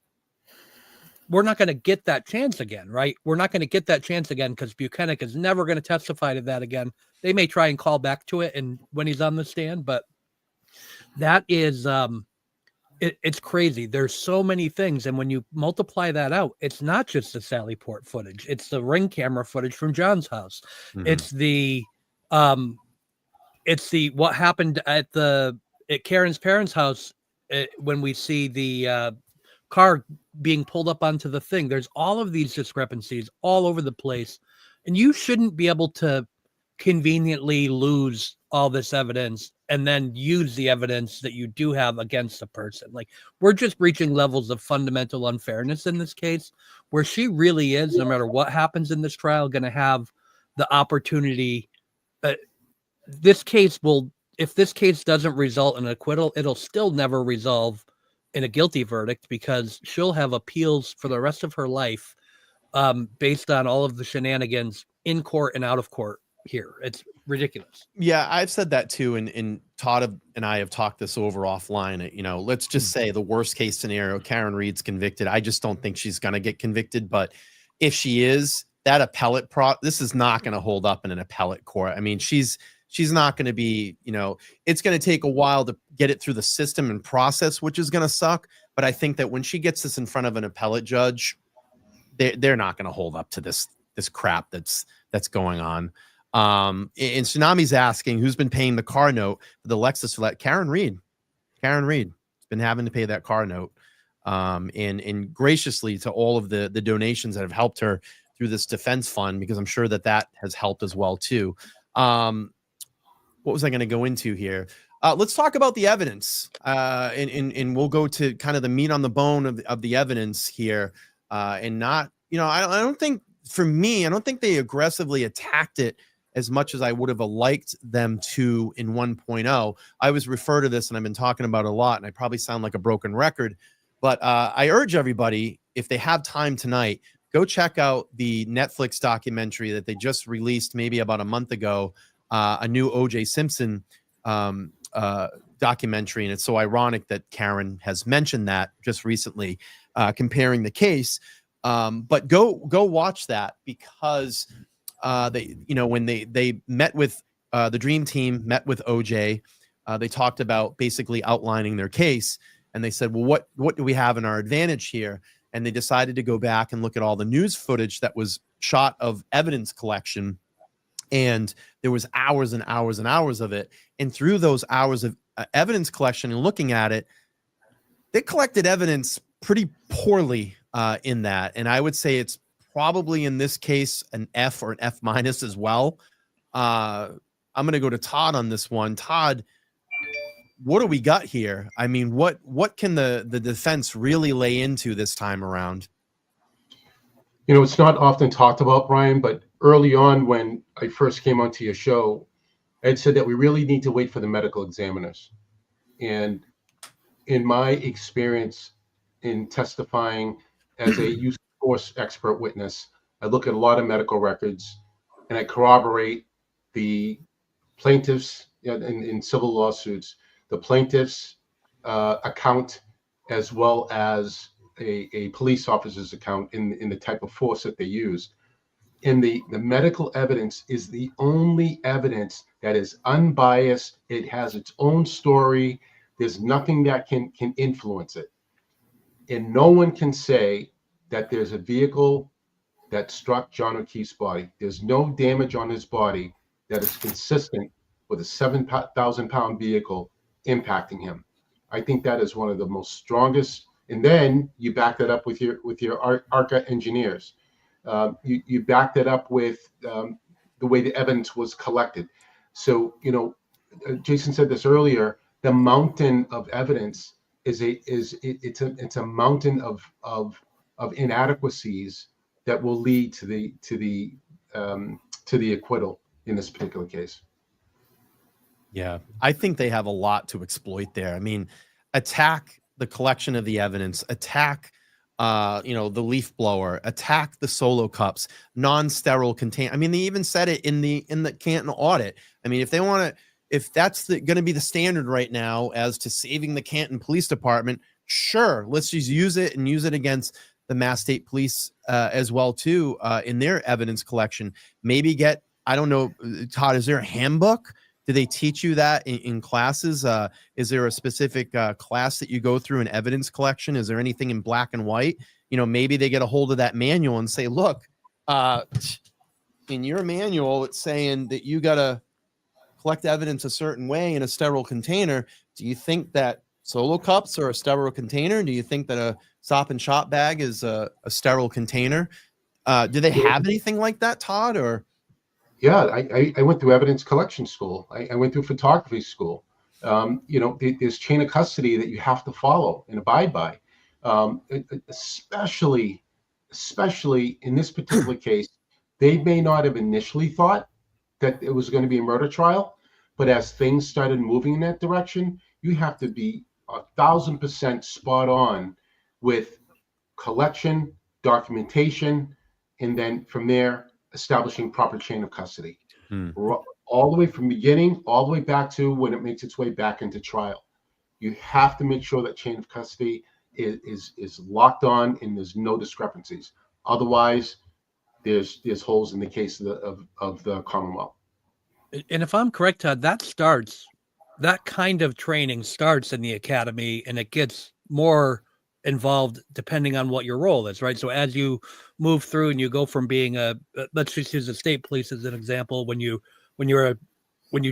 we're not going to get that chance again, right? We're not going to get that chance again because Buchanan is never going to testify to that again. They may try and call back to it and when he's on the stand, but that is it's crazy. There's so many things, and when you multiply that out, it's not just the Sallyport footage. It's the ring camera footage from John's house. Mm-hmm. It's the what happened at Karen's parents' house when we see the car being pulled up onto the thing. There's all of these discrepancies all over the place, and you shouldn't be able to conveniently lose all this evidence and then use the evidence that you do have against a person. Like, we're just reaching levels of fundamental unfairness in this case, where she really is, no matter what happens in this trial, going to have the opportunity. If this case doesn't result in an acquittal, it'll still never resolve in a guilty verdict, because she'll have appeals for the rest of her life based on all of the shenanigans in court and out of court here. It's ridiculous. Yeah, I've said that too, and Todd and I have talked this over offline. Let's just say the worst case scenario, Karen Reed's convicted. I just don't think she's going to get convicted, but if she is, that appellate this is not going to hold up in an appellate court. I mean, she's not going to be, it's going to take a while to get it through the system and process, which is going to suck. But I think that when she gets this in front of an appellate judge, they're not going to hold up to this crap that's going on. And Tsunami's asking who's been paying the car note for the Lexus for that. Karen Reed has been having to pay that car note. And graciously to all of the donations that have helped her through this defense fund, because I'm sure that has helped as well too. What was I going to go into here? Let's talk about the evidence, and we'll go to kind of the meat on the bone of the evidence here. And not, I don't think they aggressively attacked it as much as I would have liked them to in 1.0. I always refer to this, and I've been talking about it a lot, and I probably sound like a broken record, but I urge everybody, if they have time tonight, go check out the Netflix documentary that they just released maybe about a month ago, a new O.J. Simpson documentary. And it's so ironic that Karen has mentioned that just recently, comparing the case. But go watch that, because they, when they met with the Dream Team, met with OJ, they talked about basically outlining their case, and they said, well, what do we have in our advantage here? And they decided to go back and look at all the news footage that was shot of evidence collection. And there was hours and hours and hours of it. And through those hours of evidence collection and looking at it, they collected evidence pretty poorly in that. And I would say it's probably in this case an F or an F minus as well. I'm going to go to Todd on this one. Todd, what do we got here? I mean, what can the defense really lay into this time around? It's not often talked about, Brian, but early on when I first came onto your show, I had said that we really need to wait for the medical examiners. And in my experience in testifying as a use of force expert witness, I look at a lot of medical records and I corroborate the plaintiffs in civil lawsuits, the plaintiff's account, as well as a police officer's account in the type of force that they used. And the medical evidence is the only evidence that is unbiased. It has its own story. There's nothing that can influence it. And no one can say that there's a vehicle that struck John O'Keefe's body. There's no damage on his body that is consistent with a 7,000-pound vehicle impacting him. I think that is one of the most strongest. And then you back that up with your ARCA engineers. You back that up with the way the evidence was collected. So, Jason said this earlier, the mountain of evidence it's a mountain of inadequacies that will lead to the acquittal in this particular case. Yeah, I think they have a lot to exploit there. I mean, attack the collection of the evidence, attack the leaf blower, attack the solo cups, non-sterile container. I mean, they even said it in the Canton audit. I mean, if they want to, if that's going to be the standard right now as to saving the Canton Police Department, sure, let's just use it and use it against the Mass State Police as well too in their evidence collection. Maybe get, I don't know, Todd, is there a handbook? Do they teach you that in classes? Is there a specific class that you go through in evidence collection? Is there anything in black and white? Maybe they get a hold of that manual and say, look, in your manual, it's saying that you got to collect evidence a certain way in a sterile container. Do you think that solo cups are a sterile container? Do you think that a Stop and Shop bag is a sterile container? Do they have anything like that, Todd, or? Yeah, I went through evidence collection school. I went through photography school. There's chain of custody that you have to follow and abide by. Especially in this particular case, they may not have initially thought that it was going to be a murder trial, but as things started moving in that direction, you have to be 1,000% spot on with collection, documentation, and then from there, establishing proper chain of custody, all the way from beginning, all the way back to when it makes its way back into trial. You have to make sure that chain of custody is locked on and there's no discrepancies. Otherwise, there's holes in the case of the Commonwealth. And if I'm correct, Todd, that kind of training starts in the academy, and it gets more involved depending on what your role is, right? So as you move through and you go from being let's just use the state police as an example, when you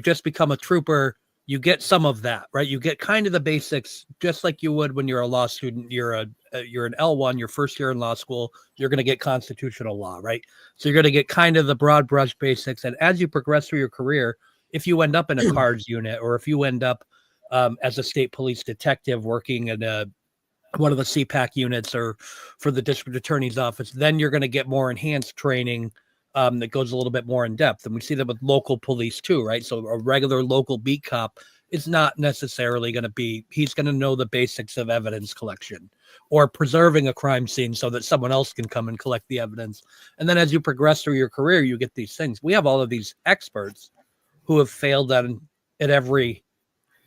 just become a trooper, you get some of that, right? You get kind of the basics, just like you would when you're a law student. You're an L1, your first year in law school, you're going to get constitutional law, right? So you're going to get kind of the broad brush basics. And as you progress through your career, if you end up in a cards unit, or if you end up as a state police detective working in one of the CPAC units or for the district attorney's office, then you're going to get more enhanced training that goes a little bit more in depth. And we see that with local police too, right? So a regular local beat cop is not necessarily going to be, he's going to know the basics of evidence collection or preserving a crime scene so that someone else can come and collect the evidence. And then as you progress through your career, you get these things. We have all of these experts who have failed at every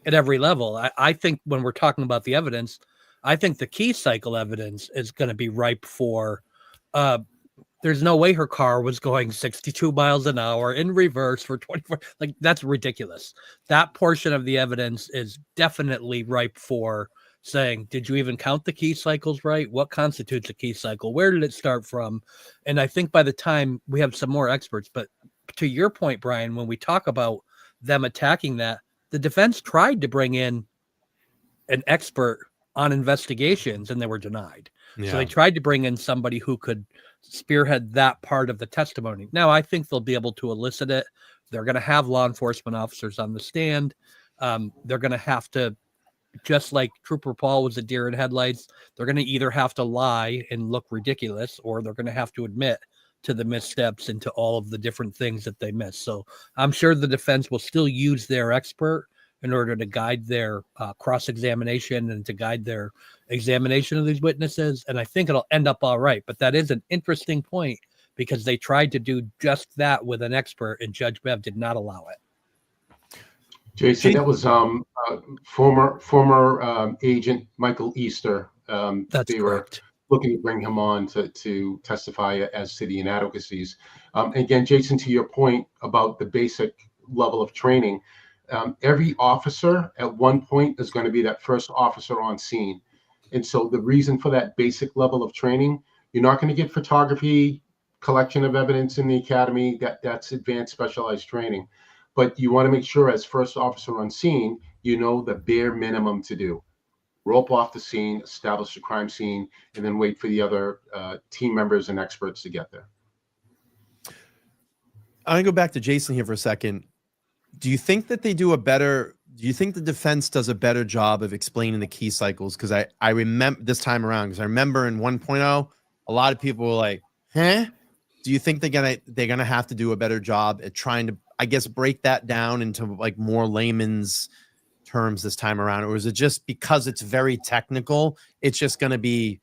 level. I think when we're talking about the evidence, I think the key cycle evidence is going to be ripe for there's no way her car was going 62 miles an hour in reverse for 24. Like, that's ridiculous. That portion of the evidence is definitely ripe for saying, did you even count the key cycles right? What constitutes a key cycle? Where did it start from? And I think by the time we have some more experts, but to your point, Brian, when we talk about them attacking that, the defense tried to bring in an expert on investigations and they were denied. Yeah. So they tried to bring in somebody who could spearhead that part of the testimony. Now, I think they'll be able to elicit it. They're going to have law enforcement officers on the stand. They're going to have to, just like Trooper Paul was a deer in headlights, they're going to either have to lie and look ridiculous, or they're going to have to admit to the missteps and to all of the different things that they missed. So I'm sure the defense will still use their expert in order to guide their cross-examination and to guide their examination of these witnesses. And I think it'll end up all right. But that is an interesting point because they tried to do just that with an expert and Judge Bev did not allow it. Jason, that was former agent Michael Easter. That's they correct. Were looking to bring him on to testify as to the inadequacies. Again, Jason, to your point about the basic level of training, every officer at one point is going to be that first officer on scene. And so the reason for that basic level of training, you're not going to get photography, collection of evidence in the academy. That's advanced specialized training. But you want to make sure as first officer on scene, you know the bare minimum to do. Rope off the scene, establish the crime scene, and then wait for the other team members and experts to get there. I'm going to go back to Jason here for a second. Do you think that they do do you think the defense does a better job of explaining the key cycles? Because I remember this time around, because I remember in 1.0, a lot of people were like, huh? Do you think they're gonna have to do a better job at trying to, I guess, break that down into like more layman's terms this time around? Or is it just because it's very technical, it's just going to be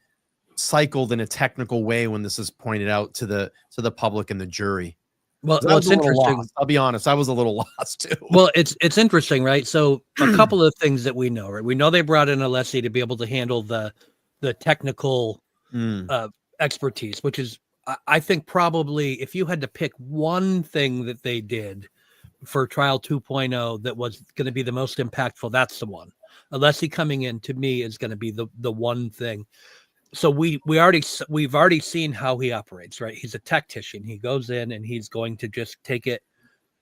cycled in a technical way when this is pointed out to the public and the jury? Well, it's interesting. Lost. I'll be honest, I was a little lost too. Well, it's interesting, right? So a couple of things that we know, right? We know they brought in Alessi to be able to handle the technical expertise, which is, I think, probably if you had to pick one thing that they did for Trial 2.0 that was going to be the most impactful, that's the one. Alessi coming in, to me, is going to be the one thing. So we've already seen how he operates, right? He's a tactician. He goes in and he's going to just take it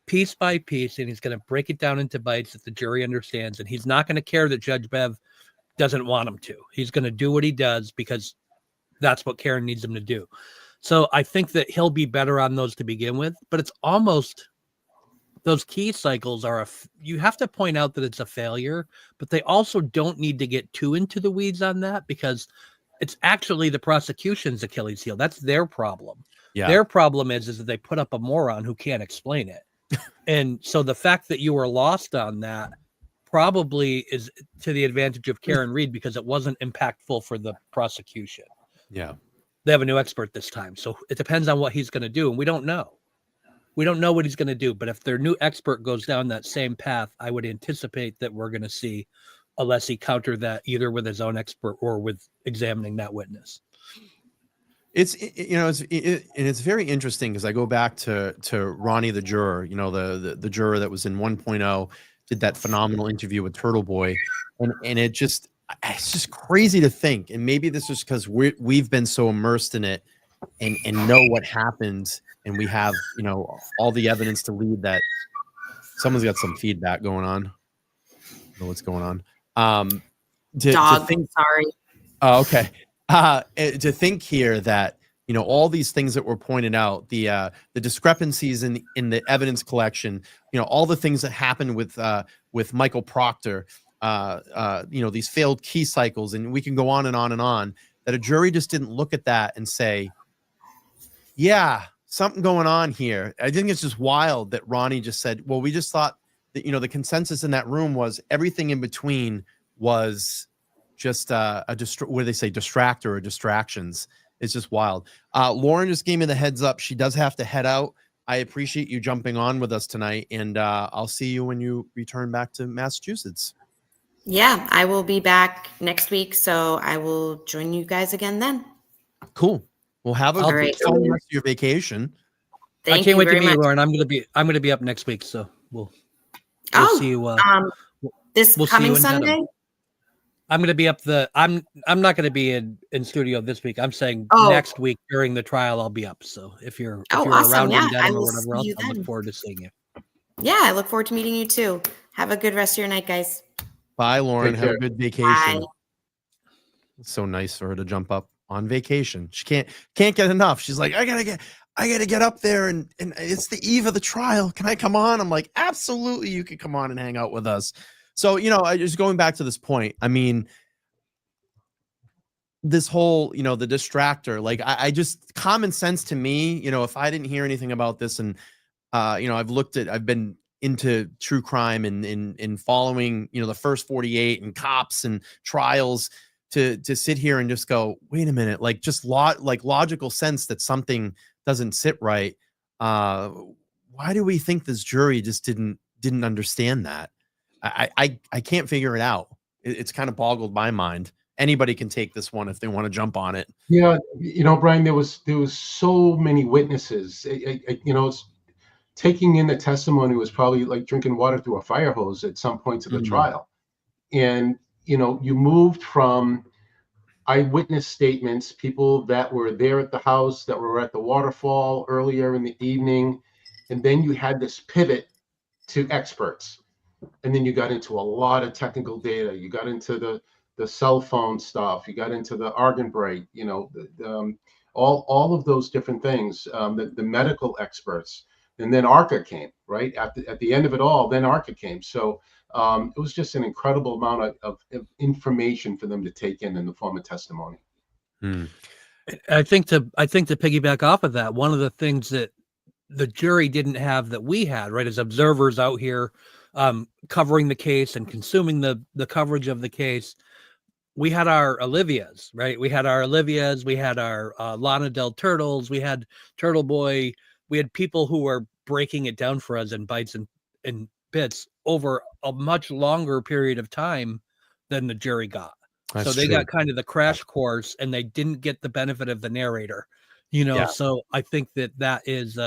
piece by piece and he's going to break it down into bites that the jury understands. And he's not going to care that Judge Bev doesn't want him to. He's going to do what he does because that's what Karen needs him to do. So I think that he'll be better on those to begin with, but it's almost, those key cycles are you have to point out that it's a failure, but they also don't need to get too into the weeds on that because it's actually the prosecution's Achilles heel. That's their problem. Yeah. Their problem is that they put up a moron who can't explain it. And so the fact that you were lost on that probably is to the advantage of Karen Reed because it wasn't impactful for the prosecution. Yeah. They have a new expert this time. So it depends on what he's going to do. And we don't know. We don't know what he's going to do. But if their new expert goes down that same path, I would anticipate that we're going to see Alessi counter that either with his own expert or with examining that witness. It's very interesting because I go back to Ronnie the juror, the juror that was in 1.0, did that phenomenal interview with Turtle Boy, and it's just crazy to think. And maybe this is because we've been so immersed in it and know what happened, and we have all the evidence to lead that. Someone's got some feedback going on. I don't know what's going on. Sorry. Oh, okay. To think here that all these things that were pointed out, the discrepancies in the evidence collection, all the things that happened with Michael Proctor, these failed key cycles, and we can go on and on and on. That a jury just didn't look at that and say, "Yeah, something going on here." I think it's just wild that Ronnie just said, "Well, we just thought that the consensus in that room was everything in between was just what do they say, distractor or distractions." It's just wild. Lauren just gave me the heads up. She does have to head out. I appreciate you jumping on with us tonight, and I'll see you when you return back to Massachusetts. Yeah, I will be back next week, so I will join you guys again then. Cool. Well, have a All right. fun rest of your vacation. Thank I can't you wait to very meet you, much. Lauren. I'm gonna be up next week, so we'll see you. This we'll see coming you in Dedham. Sunday? I'm gonna be up I'm not gonna be in studio this week. I'm saying Oh. next week during the trial I'll be up. So if you're Awesome. around Yeah, in Dedham I or will whatever see else, you I look then. forward to seeing you. Yeah, I look forward to meeting you too. Have a good rest of your night, guys. Bye, Lauren. Take Have a care. good vacation. Bye. It's so nice for her to jump up on vacation. She can't get enough. She's like, I gotta get up there, and it's the eve of the trial. Can I come on? I'm like, absolutely, you can come on and hang out with us. So, I just going back to this point. I mean, this whole, the distractor, like I just common sense to me, if I didn't hear anything about this, and I've been into true crime and in following, the first 48 and cops and trials, to sit here and just go, wait a minute, like just logical sense that something doesn't sit right. Why do we think this jury just didn't understand that? I can't figure it out. It's kind of boggled my mind. Anybody can take this one if they want to jump on it. Yeah, Brian, there was so many witnesses. Taking in the testimony was probably like drinking water through a fire hose at some points of the trial. And you moved from eyewitness statements, people that were there at the house, that were at the waterfall earlier in the evening, and then you had this pivot to experts. And then you got into a lot of technical data. You got into the cell phone stuff. You got into the argon brake. All of those different things. The medical experts, and then ARCA came right at the end of it all. Then ARCA came. So it was just an incredible amount of information for them to take in the form of testimony. I think to piggyback off of that, one of the things that the jury didn't have that we had, right, as observers out here covering the case and consuming the coverage of the case, we had our Olivias, right? We had our Olivias, we had our Lana Del Turtles, we had Turtle Boy, we had people who were breaking it down for us in bites and bits over a much longer period of time than the jury got. That's so they true. got kind of the crash course, and they didn't get the benefit of the narrator, Yeah. So I think that is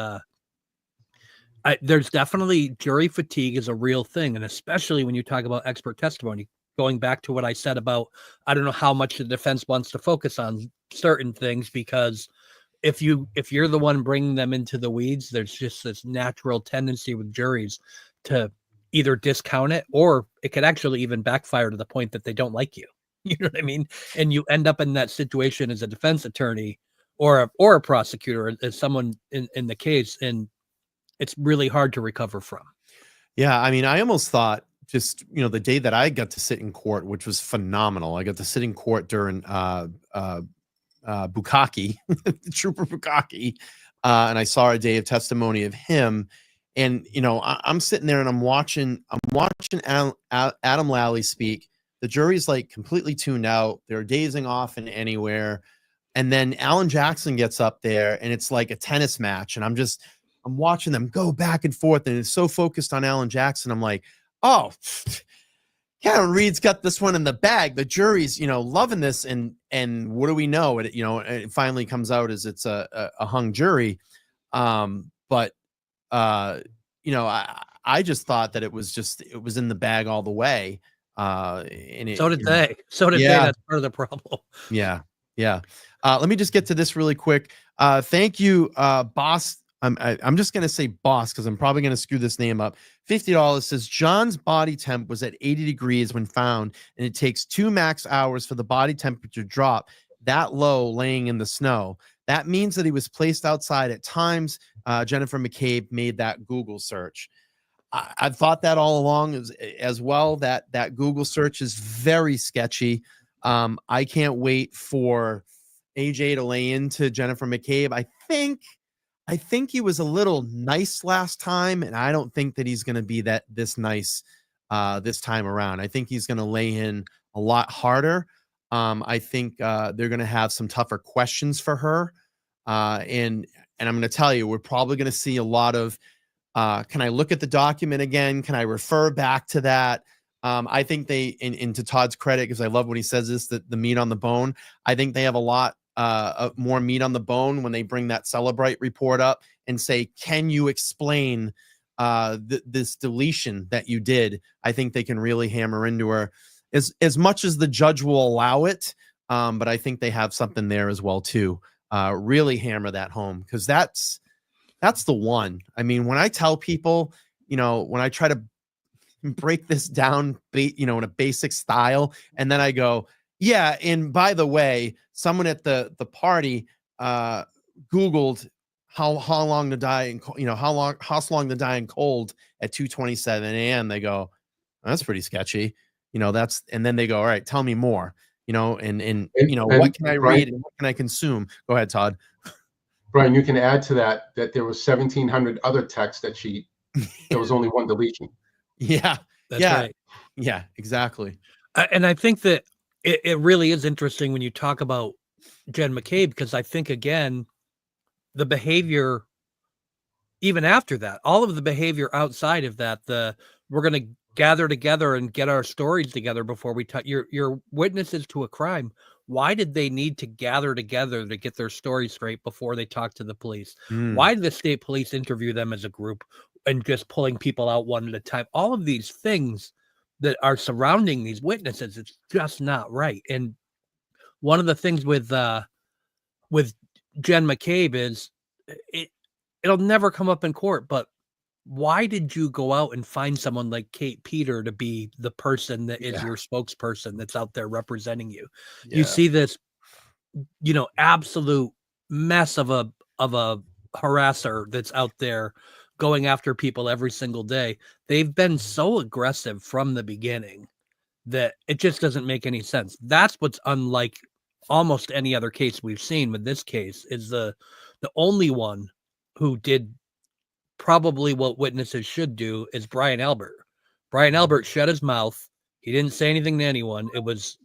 there's definitely jury fatigue is a real thing, and especially when you talk about expert testimony. Going back to what I said about, I don't know how much the defense wants to focus on certain things, because if you're the one bringing them into the weeds, there's just this natural tendency with juries to either discount it, or it could actually even backfire to the point that they don't like you. You know what I mean? And you end up in that situation as a defense attorney or a prosecutor, as someone in the case, and it's really hard to recover from. Yeah, I mean, I almost thought just, the day that I got to sit in court, which was phenomenal. I got to sit in court during Bukaki, Trooper Bukaki, and I saw a day of testimony of him. And I'm sitting there and I'm watching Adam Lally speak. The jury's like completely tuned out. They're dazing off in anywhere. And then Alan Jackson gets up there, and it's like a tennis match. And I'm watching them go back and forth, and it's so focused on Alan Jackson. I'm like, oh, Karen Reed's got this one in the bag. The jury's, loving this. And what do we know? It finally comes out as it's a hung jury. But I just thought that it was in the bag all the way. So did they. Yeah. That's part of the problem. Yeah. Let me just get to this really quick. Thank you, Boss. I'm just going to say Boss, because I'm probably going to screw this name up. $50 says John's body temp was at 80 degrees when found, and it takes 2 max hours for the body temperature to drop that low laying in the snow. That means that he was placed outside at times. Jennifer McCabe made that Google search. I've thought that all along as well, that Google search is very sketchy. I can't wait for AJ to lay into Jennifer McCabe. I think he was a little nice last time, and I don't think that he's going to be this nice this time around. I think he's going to lay in a lot harder. I think they're going to have some tougher questions for her. And I'm going to tell you, we're probably going to see a lot of, can I look at the document again? Can I refer back to that? I think they, and to Todd's credit, because I love when he says this, that the meat on the bone, I think they have a lot more meat on the bone when they bring that Sallyport report up and say, can you explain this deletion that you did? I think they can really hammer into her as much as the judge will allow it. But I think they have something there as well too. Really hammer that home, because that's the one. I mean, when I tell people, when I try to break this down, in a basic style, and then I go, yeah, and by the way, someone at the party Googled how long to die, and how long to die in cold at 2:27 a.m. They go, that's pretty sketchy. And then they go, all right, tell me more. What can I read and what can I consume? Go ahead, Todd. Brian, you can add to that there was 1,700 other texts that there was only one deletion. Yeah, that's right. Yeah, exactly. And I think that it really is interesting when you talk about Jen McCabe, because I think, again, the behavior, even after that, all of the behavior outside of that, we're going to gather together and get our stories together before we touch your witnesses to a crime. Why did they need to gather together to get their story straight before they talk to the police? Why did the state police interview them as a group and just pulling people out one at a time? All of these things that are surrounding these witnesses, it's just not right. And one of the things with Jen McCabe is it'll never come up in court, but why did you go out and find someone like Kate Peter to be the person that is your spokesperson that's out there representing you? Yeah. You see this, absolute mess of a harasser that's out there going after people every single day. They've been so aggressive from the beginning that it just doesn't make any sense. That's what's unlike almost any other case we've seen. With this case is the only one who did probably what witnesses should do is Brian Albert. Brian Albert shut his mouth. He didn't say anything to anyone. It was,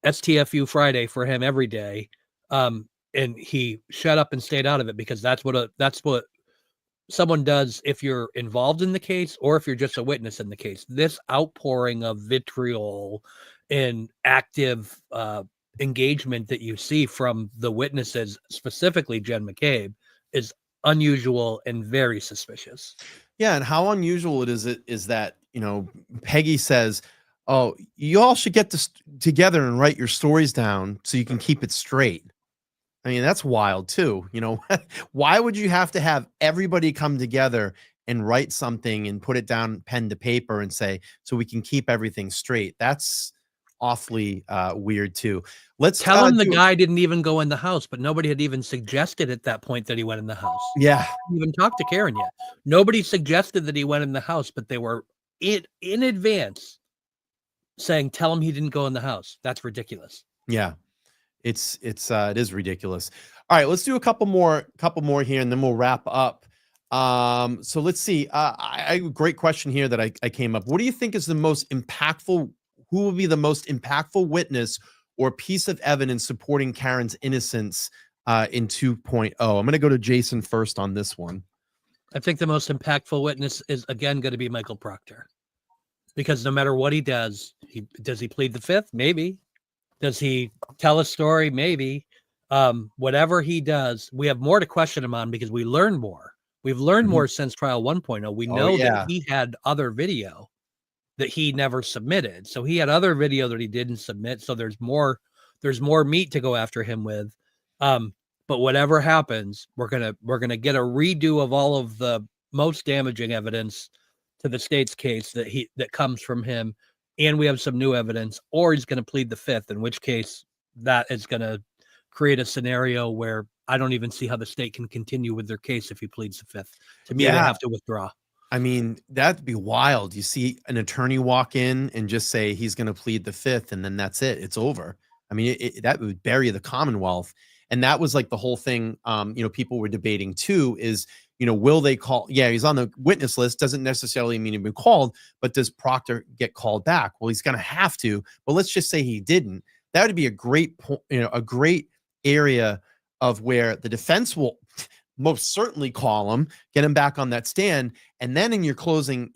STFU Friday for him every day. And he shut up and stayed out of it, because that's what someone does if you're involved in the case or if you're just a witness in the case. This outpouring of vitriol and active engagement that you see from the witnesses, specifically Jen McCabe, is unusual and very suspicious. Yeah, and how unusual is that, Peggy says, oh, you all should get this together and write your stories down so you can keep it straight. I mean, that's wild too. Why would you have to have everybody come together and write something and put it down pen to paper and say, so we can keep everything straight? That's awfully weird too. Let's tell him the guy didn't even go in the house, but nobody had even suggested at that point that he went in the house. Yeah. Didn't even talked to Karen yet. Nobody suggested that he went in the house, but they were in advance saying, tell him he didn't go in the house. That's ridiculous. Yeah. It is ridiculous. All right, let's do a couple more here, and then we'll wrap up. So let's see. I have a great question here that I came up. What do you think is the most impactful? Who will be the most impactful witness or piece of evidence supporting Karen's innocence in 2.0? I'm going to go to Jason first on this one. I think the most impactful witness is, again, going to be Michael Proctor, because no matter what he does, does he plead the fifth? Maybe. Does he tell a story? Maybe. Whatever he does, we have more to question him on, because we learn more. We've learned more since trial 1.0. We know that he had other video that he never submitted. So he had other video that he didn't submit. So there's more meat to go after him with. But whatever happens, we're gonna get a redo of all of the most damaging evidence to the state's case that comes from him. And we have some new evidence, or he's going to plead the fifth, in which case that is going to create a scenario where I don't even see how the state can continue with their case if he pleads the fifth. To me, they have to withdraw. I mean, that'd be wild. You see an attorney walk in and just say he's going to plead the fifth, and then that's it. It's over. I mean, that would bury the Commonwealth. And that was like the whole thing, people were debating too, is, will they call? Yeah, he's on the witness list. Doesn't necessarily mean he'd been called, but does Proctor get called back? Well, he's going to have to, but let's just say he didn't. That would be a great point, a great area of where the defense will most certainly call him, get him back on that stand. And then in your closing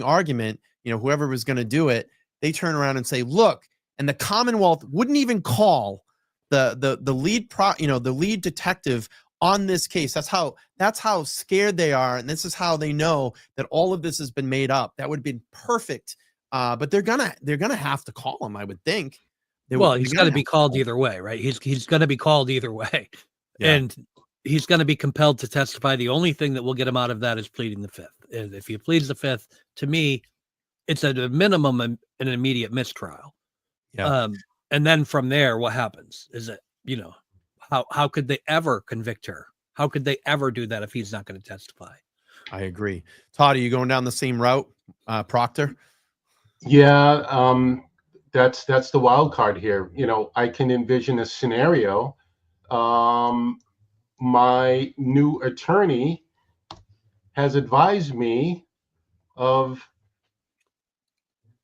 argument, whoever was going to do it, they turn around and say, look, and the Commonwealth wouldn't even call the lead the lead detective on this case. That's how scared they are, and this is how they know that all of this has been made up. That would have been perfect. But they're gonna have to call him, I would think. Well, he's got to be called either way, right? He's going to be called either way, and he's going to be compelled to testify. The only thing that will get him out of that is pleading the fifth. And if he pleads the fifth, to me, it's at a minimum an immediate mistrial. Yeah. And then from there, what happens? Is it, how could they ever convict her? How could they ever do that if he's not going to testify? I agree. Todd, are you going down the same route, Proctor? Yeah, that's the wild card here. I can envision a scenario. My new attorney has advised me of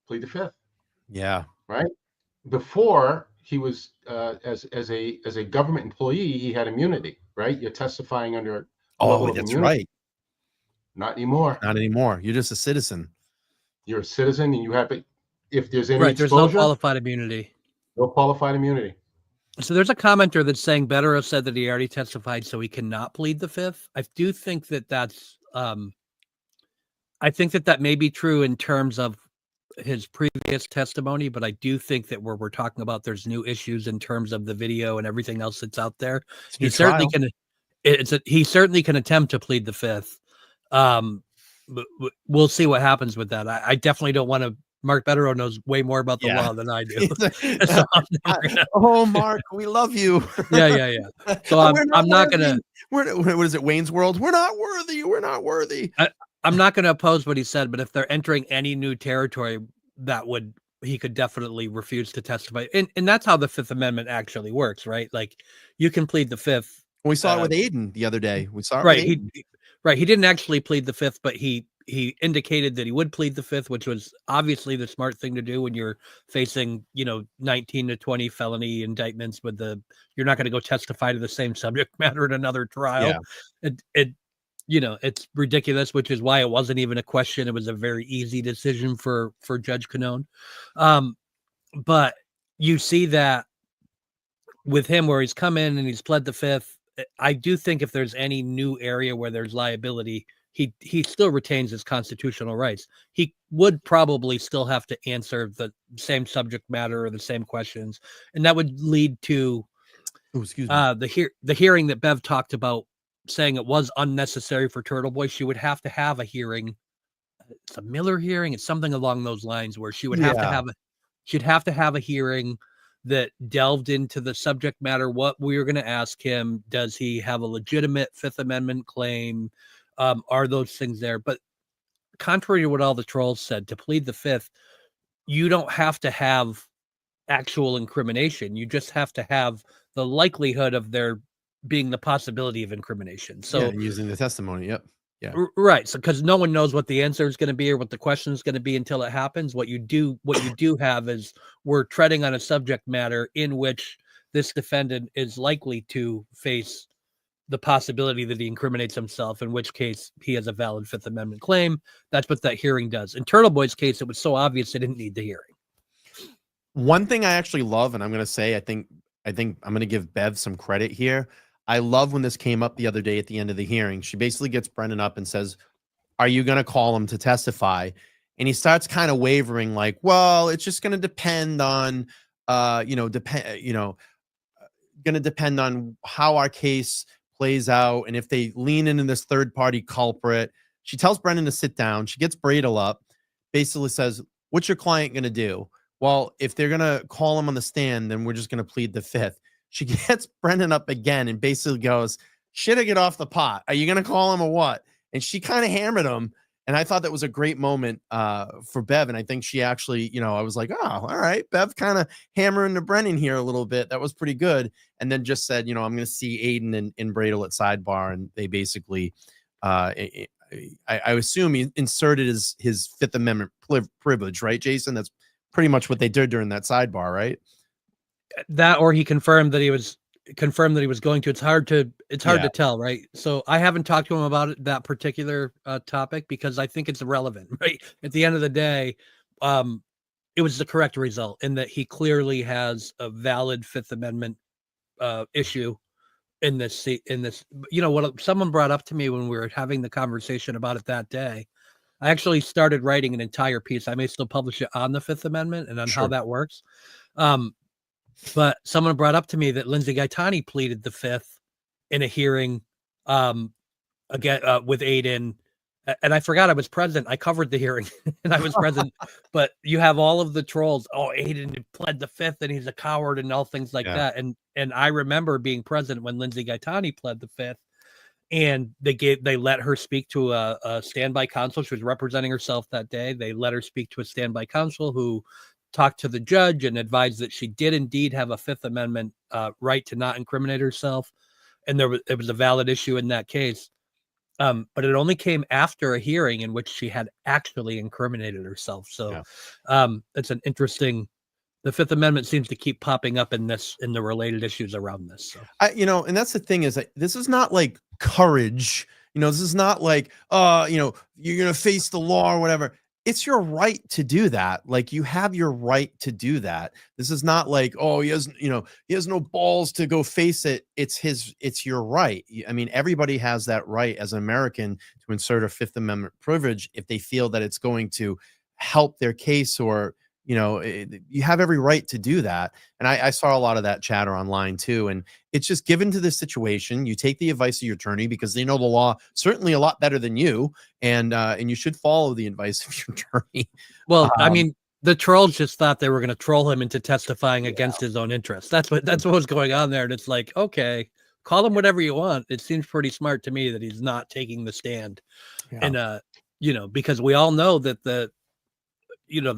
plead the fifth. Yeah. Right. Before he was as a government employee, he had immunity. Right. You're testifying under a level of That's immunity. right. Not anymore. Not anymore. You're just a citizen. You're a citizen, and you have it. If there's any There's no exposure, qualified immunity. no qualified immunity. So there's a commenter that's saying Better said that he already testified, so he cannot plead the fifth. I do think that's I think that may be true in terms of his previous testimony, but I do think that where we're talking about, there's new issues in terms of the video and everything else that's out there. He certainly can. He certainly can attempt to plead the fifth. But we'll see what happens with that. I definitely don't want to. Mark Betterow knows way more about the law than I do. So Mark, we love you. Yeah. So I'm not gonna. What is it? Wayne's World. We're not worthy. We're not worthy. I'm not going to oppose what he said, but if they're entering any new territory, he could definitely refuse to testify. And that's how the Fifth Amendment actually works, right? Like, you can plead the fifth. We saw it with Aiden the other day. We saw it right. With He didn't actually plead the fifth, but he indicated that he would plead the fifth, which was obviously the smart thing to do when you're facing, 19 to 20 felony indictments you're not going to go testify to the same subject matter in another trial. Yeah. It's ridiculous, which is why it wasn't even a question. It was a very easy decision for Judge Canone. But you see that with him where he's come in and he's pled the fifth. I do think if there's any new area where there's liability, he still retains his constitutional rights. He would probably still have to answer the same subject matter or the same questions. And that would lead to the hearing that Bev talked about, saying it was unnecessary for Turtle Boy. She would have to have a hearing. It's a Miller hearing. It's something along those lines where she would have she'd have to have a hearing that delved into the subject matter. What we were going to ask him, does he have a legitimate Fifth Amendment claim? Are those things there? But contrary to what all the trolls said, to plead the fifth, you don't have to have actual incrimination. You just have to have the likelihood of there being the possibility of incrimination. So using the testimony. Yep. Yeah. Right. So because no one knows what the answer is going to be or what the question is going to be until it happens. What you do have is we're treading on a subject matter in which this defendant is likely to face the possibility that he incriminates himself, in which case he has a valid Fifth Amendment claim. That's what that hearing does. In Turtle Boy's case, it was so obvious they didn't need the hearing. One thing I actually love, and I'm going to say, I think I'm going to give Bev some credit here. I love when this came up the other day at the end of the hearing. She basically gets Brendan up and says, "Are you going to call him to testify?" And he starts kind of wavering, like, "Well, it's just going to depend on, going to depend on how our case plays out, and if they lean into this third-party culprit." She tells Brendan to sit down. She gets Bradel up, basically says, "What's your client going to do?" "Well, if they're going to call him on the stand, then we're just going to plead the fifth." She gets Brendan up again and basically goes, "Shit, I get off the pot. Are you going to call him or what?" And she kind of hammered him. And I thought that was a great moment for Bev. And I think she actually, I was like, "Oh, all right." Bev kind of hammering to Brendan here a little bit. That was pretty good. And then just said, "I'm going to see Aiden and Bradel at Sidebar." And they basically, I assume he inserted his Fifth Amendment privilege, right, Jason? That's pretty much what they did during that Sidebar, right? That, or he confirmed that he was going to. It's hard to tell, right? So I haven't talked to him about that particular topic because I think it's irrelevant, right? At the end of the day, it was the correct result in that he clearly has a valid Fifth Amendment issue in this, what someone brought up to me when we were having the conversation about it that day. I actually started writing an entire piece. I may still publish it on the Fifth Amendment and on how that works. But someone brought up to me that Lindsay Gaetani pleaded the Fifth in a hearing again with Aiden. And I forgot I was present. I covered the hearing and I was present. But you have all of the trolls. Oh, Aiden pled the Fifth and he's a coward and all things like that. And I remember being present when Lindsay Gaetani pled the Fifth, and they let her speak to a standby counsel. She was representing herself that day. They let her speak to a standby counsel who talked to the judge and advised that she did indeed have a Fifth Amendment right to not incriminate herself, and it was a valid issue in that case. But it only came after a hearing in which she had actually incriminated herself. So it's an interesting. The Fifth Amendment seems to keep popping up in the related issues around this. So. And that's the thing is that this is not like courage. This is not like, you're going to face the law or whatever. It's your right to do that. Like, you have your right to do that. This is not like, oh, he has no balls to go face it. It's your right. I mean, everybody has that right as an American to insert a Fifth Amendment privilege if they feel that it's going to help their case, or, you have every right to do that. And I saw a lot of that chatter online too. And it's just given to this situation. You take the advice of your attorney because they know the law certainly a lot better than you. And you should follow the advice of your attorney. Well, I mean, the trolls just thought they were going to troll him into testifying against his own interests. That's what was going on there. And it's like, okay, call him whatever you want. It seems pretty smart to me that he's not taking the stand. And, because we all know that the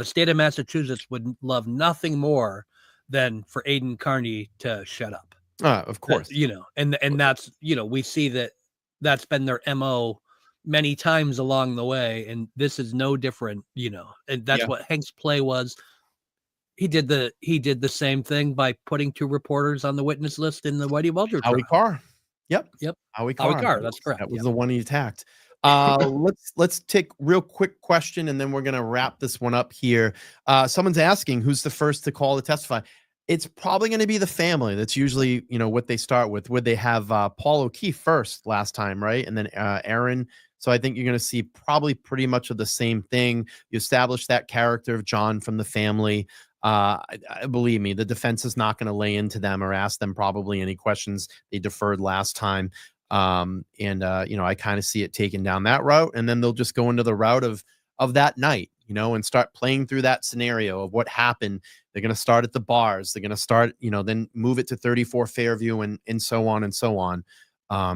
state of Massachusetts would love nothing more than for Aiden Carney to shut up. Of course. And that's, we see that's been their MO many times along the way. And this is no different, and that's what Hank's play was. He did the same thing by putting 2 reporters on the witness list in the Whitey Bulger trial. Howie Carr. Yep. Howie Carr. That's correct. That was the one he attacked. Let's take real quick question, and then we're going to wrap this one up here. Someone's asking who's the first to call to testify. It's probably going to be the family. That's usually, what they start with. Would they have Paul O'Keefe first last time, right? And then Aaron. So I think you're going to see probably pretty much of the same thing. You establish that character of John from the family. Believe me, the defense is not going to lay into them or ask them probably any questions they deferred last time. I kind of see it taken down that route, and then they'll just go into the route of that night, and start playing through that scenario of what happened. They're going to start at the bars. They're going to start, then move it to 34 Fairview and so on and so on.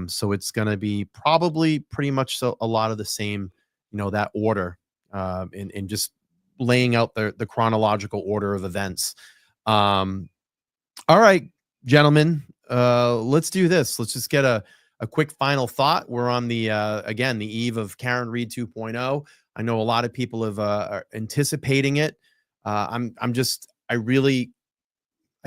So it's going to be probably pretty much a lot of the same, that order, and just laying out the chronological order of events. All right, gentlemen, let's do this. Let's just get a quick final thought. We're on the eve of Karen Read 2.0. I know a lot of people are anticipating it. I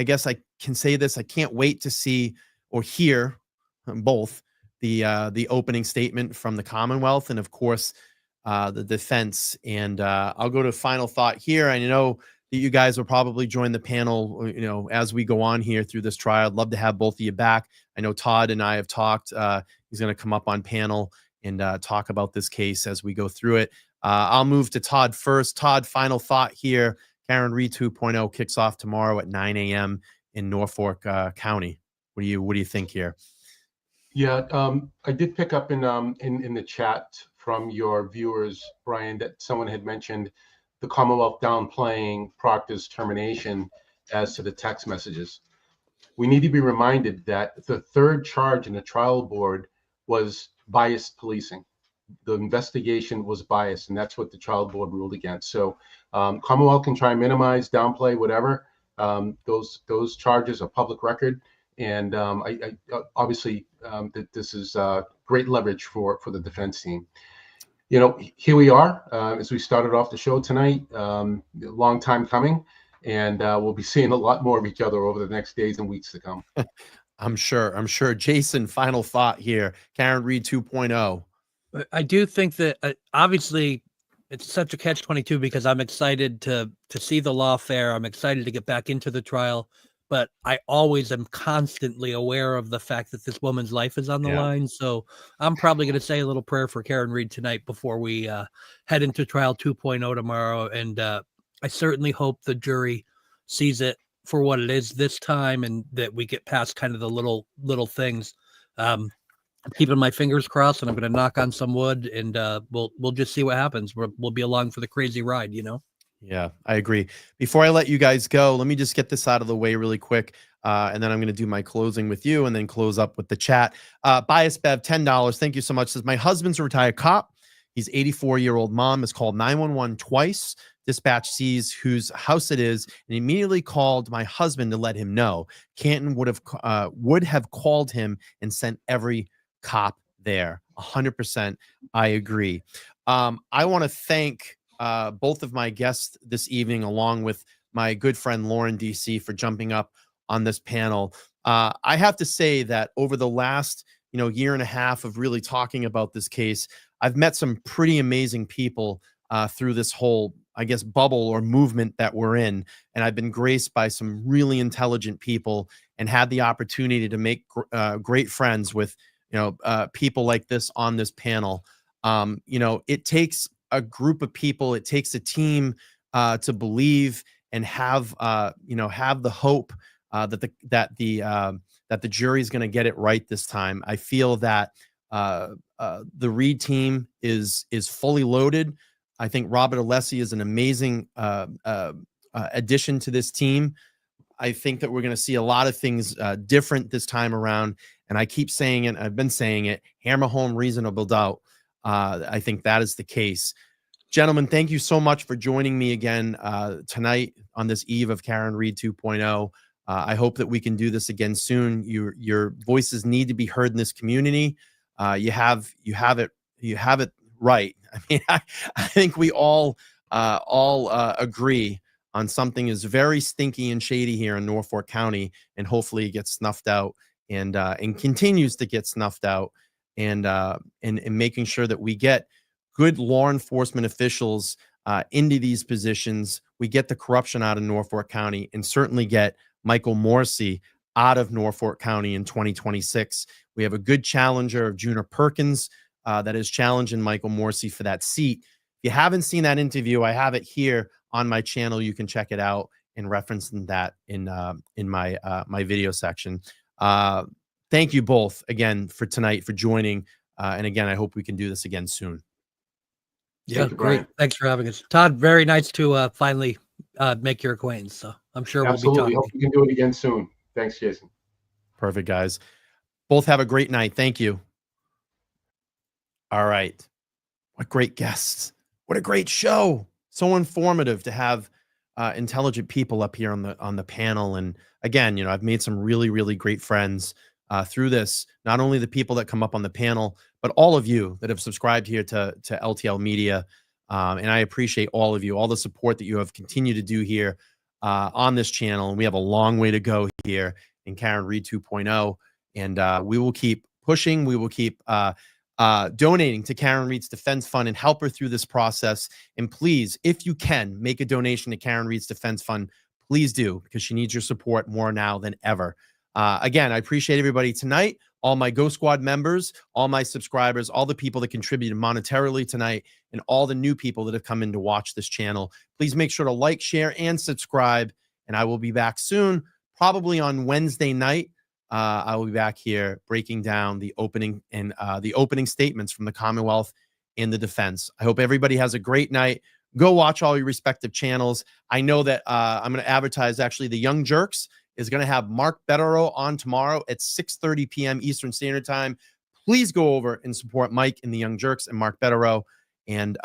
guess I can say this. I can't wait to see or hear both the opening statement from the Commonwealth and, of course, the defense. And I'll go to final thought here. I know that you guys will probably join the panel, as we go on here through this trial. I'd love to have both of you back. I know Todd and I have talked. He's going to come up on panel and talk about this case as we go through it. I'll move to Todd first. Todd, final thought here. Karen Read 2.0 kicks off tomorrow at 9 a.m. in Norfolk County. What do you think here? Yeah, I did pick up in the chat from your viewers, Brian, that someone had mentioned the Commonwealth downplaying Proctor's termination as to the text messages. We need to be reminded that the third charge in the trial board was biased policing. The investigation was biased, and that's what the trial board ruled against. So Commonwealth can try and minimize, downplay, whatever. Those charges are public record. And I obviously that this is great leverage for the defense team. Here we are as we started off the show tonight. Long time coming, and we'll be seeing a lot more of each other over the next days and weeks to come. I'm sure. Jason, final thought here. Karen Read 2.0. I do think that obviously it's such a catch-22 because I'm excited to see the lawfare. I'm excited to get back into the trial. but I always am constantly aware of the fact that this woman's life is on the line. So I'm probably going to say a little prayer for Karen Reed tonight before we head into trial 2.0 tomorrow. And I certainly hope the jury sees it for what it is this time, and that we get past kind of the little things. I'm keeping my fingers crossed, and I'm going to knock on some wood, and we'll just see what happens. We'll be along for the crazy ride, you know? Yeah, I agree. Before I let you guys go, let me just get this out of the way really quick. And then I'm going to do my closing with you and then close up with the chat. Bias Bev, $10. Thank you so much. Says, my husband's a retired cop. His 84-year-old mom has called 911 twice. Dispatch sees whose house it is and immediately called my husband to let him know. Canton would have called him and sent every cop there. 100%. I agree. I want to thank both of my guests this evening, along with my good friend Lauren DC, for jumping up on this panel. I have to say that over the last year and a half of really talking about this case, I've met some pretty amazing people through this whole, I guess, bubble or movement that we're in, and I've been graced by some really intelligent people and had the opportunity to make great friends with people like this on this panel. It takes a group of people, it takes a team to believe and have the hope that the jury is going to get it right this time. I feel that the Reed team is fully loaded. I think Robert Alessi is an amazing addition to this team. I think that we're going to see a lot of things different this time around. And I keep saying it, I've been saying it, hammer home reasonable doubt. I think that is the case. Gentlemen, thank you so much for joining me again tonight on this eve of Karen Reed 2.0. I hope that we can do this again soon. Your voices need to be heard in this community. You have it right. I mean, I think we all agree on something is very stinky and shady here in Norfolk County, and hopefully it gets snuffed out and continues to get snuffed out, and making sure that we get good law enforcement officials into these positions. We get the corruption out of Norfolk County, and certainly get Michael Morrissey out of Norfolk County in 2026. We have a good challenger of Junior Perkins that is challenging Michael Morrissey for that seat. If you haven't seen that interview, I have it here on my channel. You can check it out and reference that in my my video section. Thank you both again for tonight, for joining. And again, I hope we can do this again soon. Yeah, great. Thanks for having us, Todd. Very nice to finally make your acquaintance. So I'm sure we'll be talking. Hope we can do it again soon. Thanks, Jason. Perfect, guys. Both have a great night. Thank you. All right. What great guests. What a great show. So informative to have intelligent people up here on the panel. And again, I've made some really, really great friends through this. Not only the people that come up on the panel, but all of you that have subscribed here to LTL Media. And I appreciate all of you, all the support that you have continued to do here on this channel. And we have a long way to go here in Karen Reed 2.0. And we will keep pushing. We will keep donating to Karen Reed's Defense Fund and help her through this process. And please, if you can, make a donation to Karen Reed's Defense Fund. Please do, because she needs your support more now than ever. Again, I appreciate everybody tonight, all my Go Squad members, all my subscribers, all the people that contributed monetarily tonight, and all the new people that have come in to watch this channel. Please make sure to like, share, and subscribe. And I will be back soon, probably on Wednesday night. I will be back here breaking down the opening and the opening statements from the Commonwealth and the defense. I hope everybody has a great night. Go watch all your respective channels. I know that I'm going to advertise, actually, the Young Jerks is going to have Mark Betterow on tomorrow at 6:30 p.m. Eastern Standard Time. Please go over and support Mike and the Young Jerks and Mark Betterow. And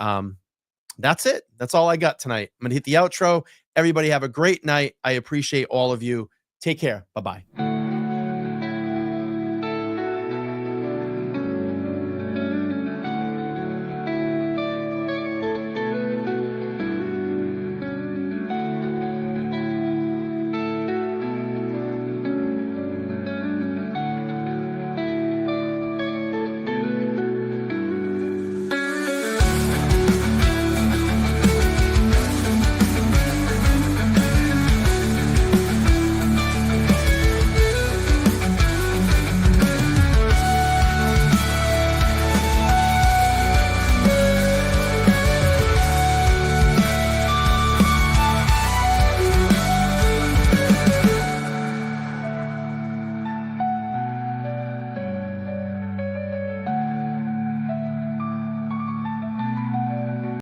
that's it. That's all I got tonight. I'm going to hit the outro. Everybody have a great night. I appreciate all of you. Take care. Bye-bye.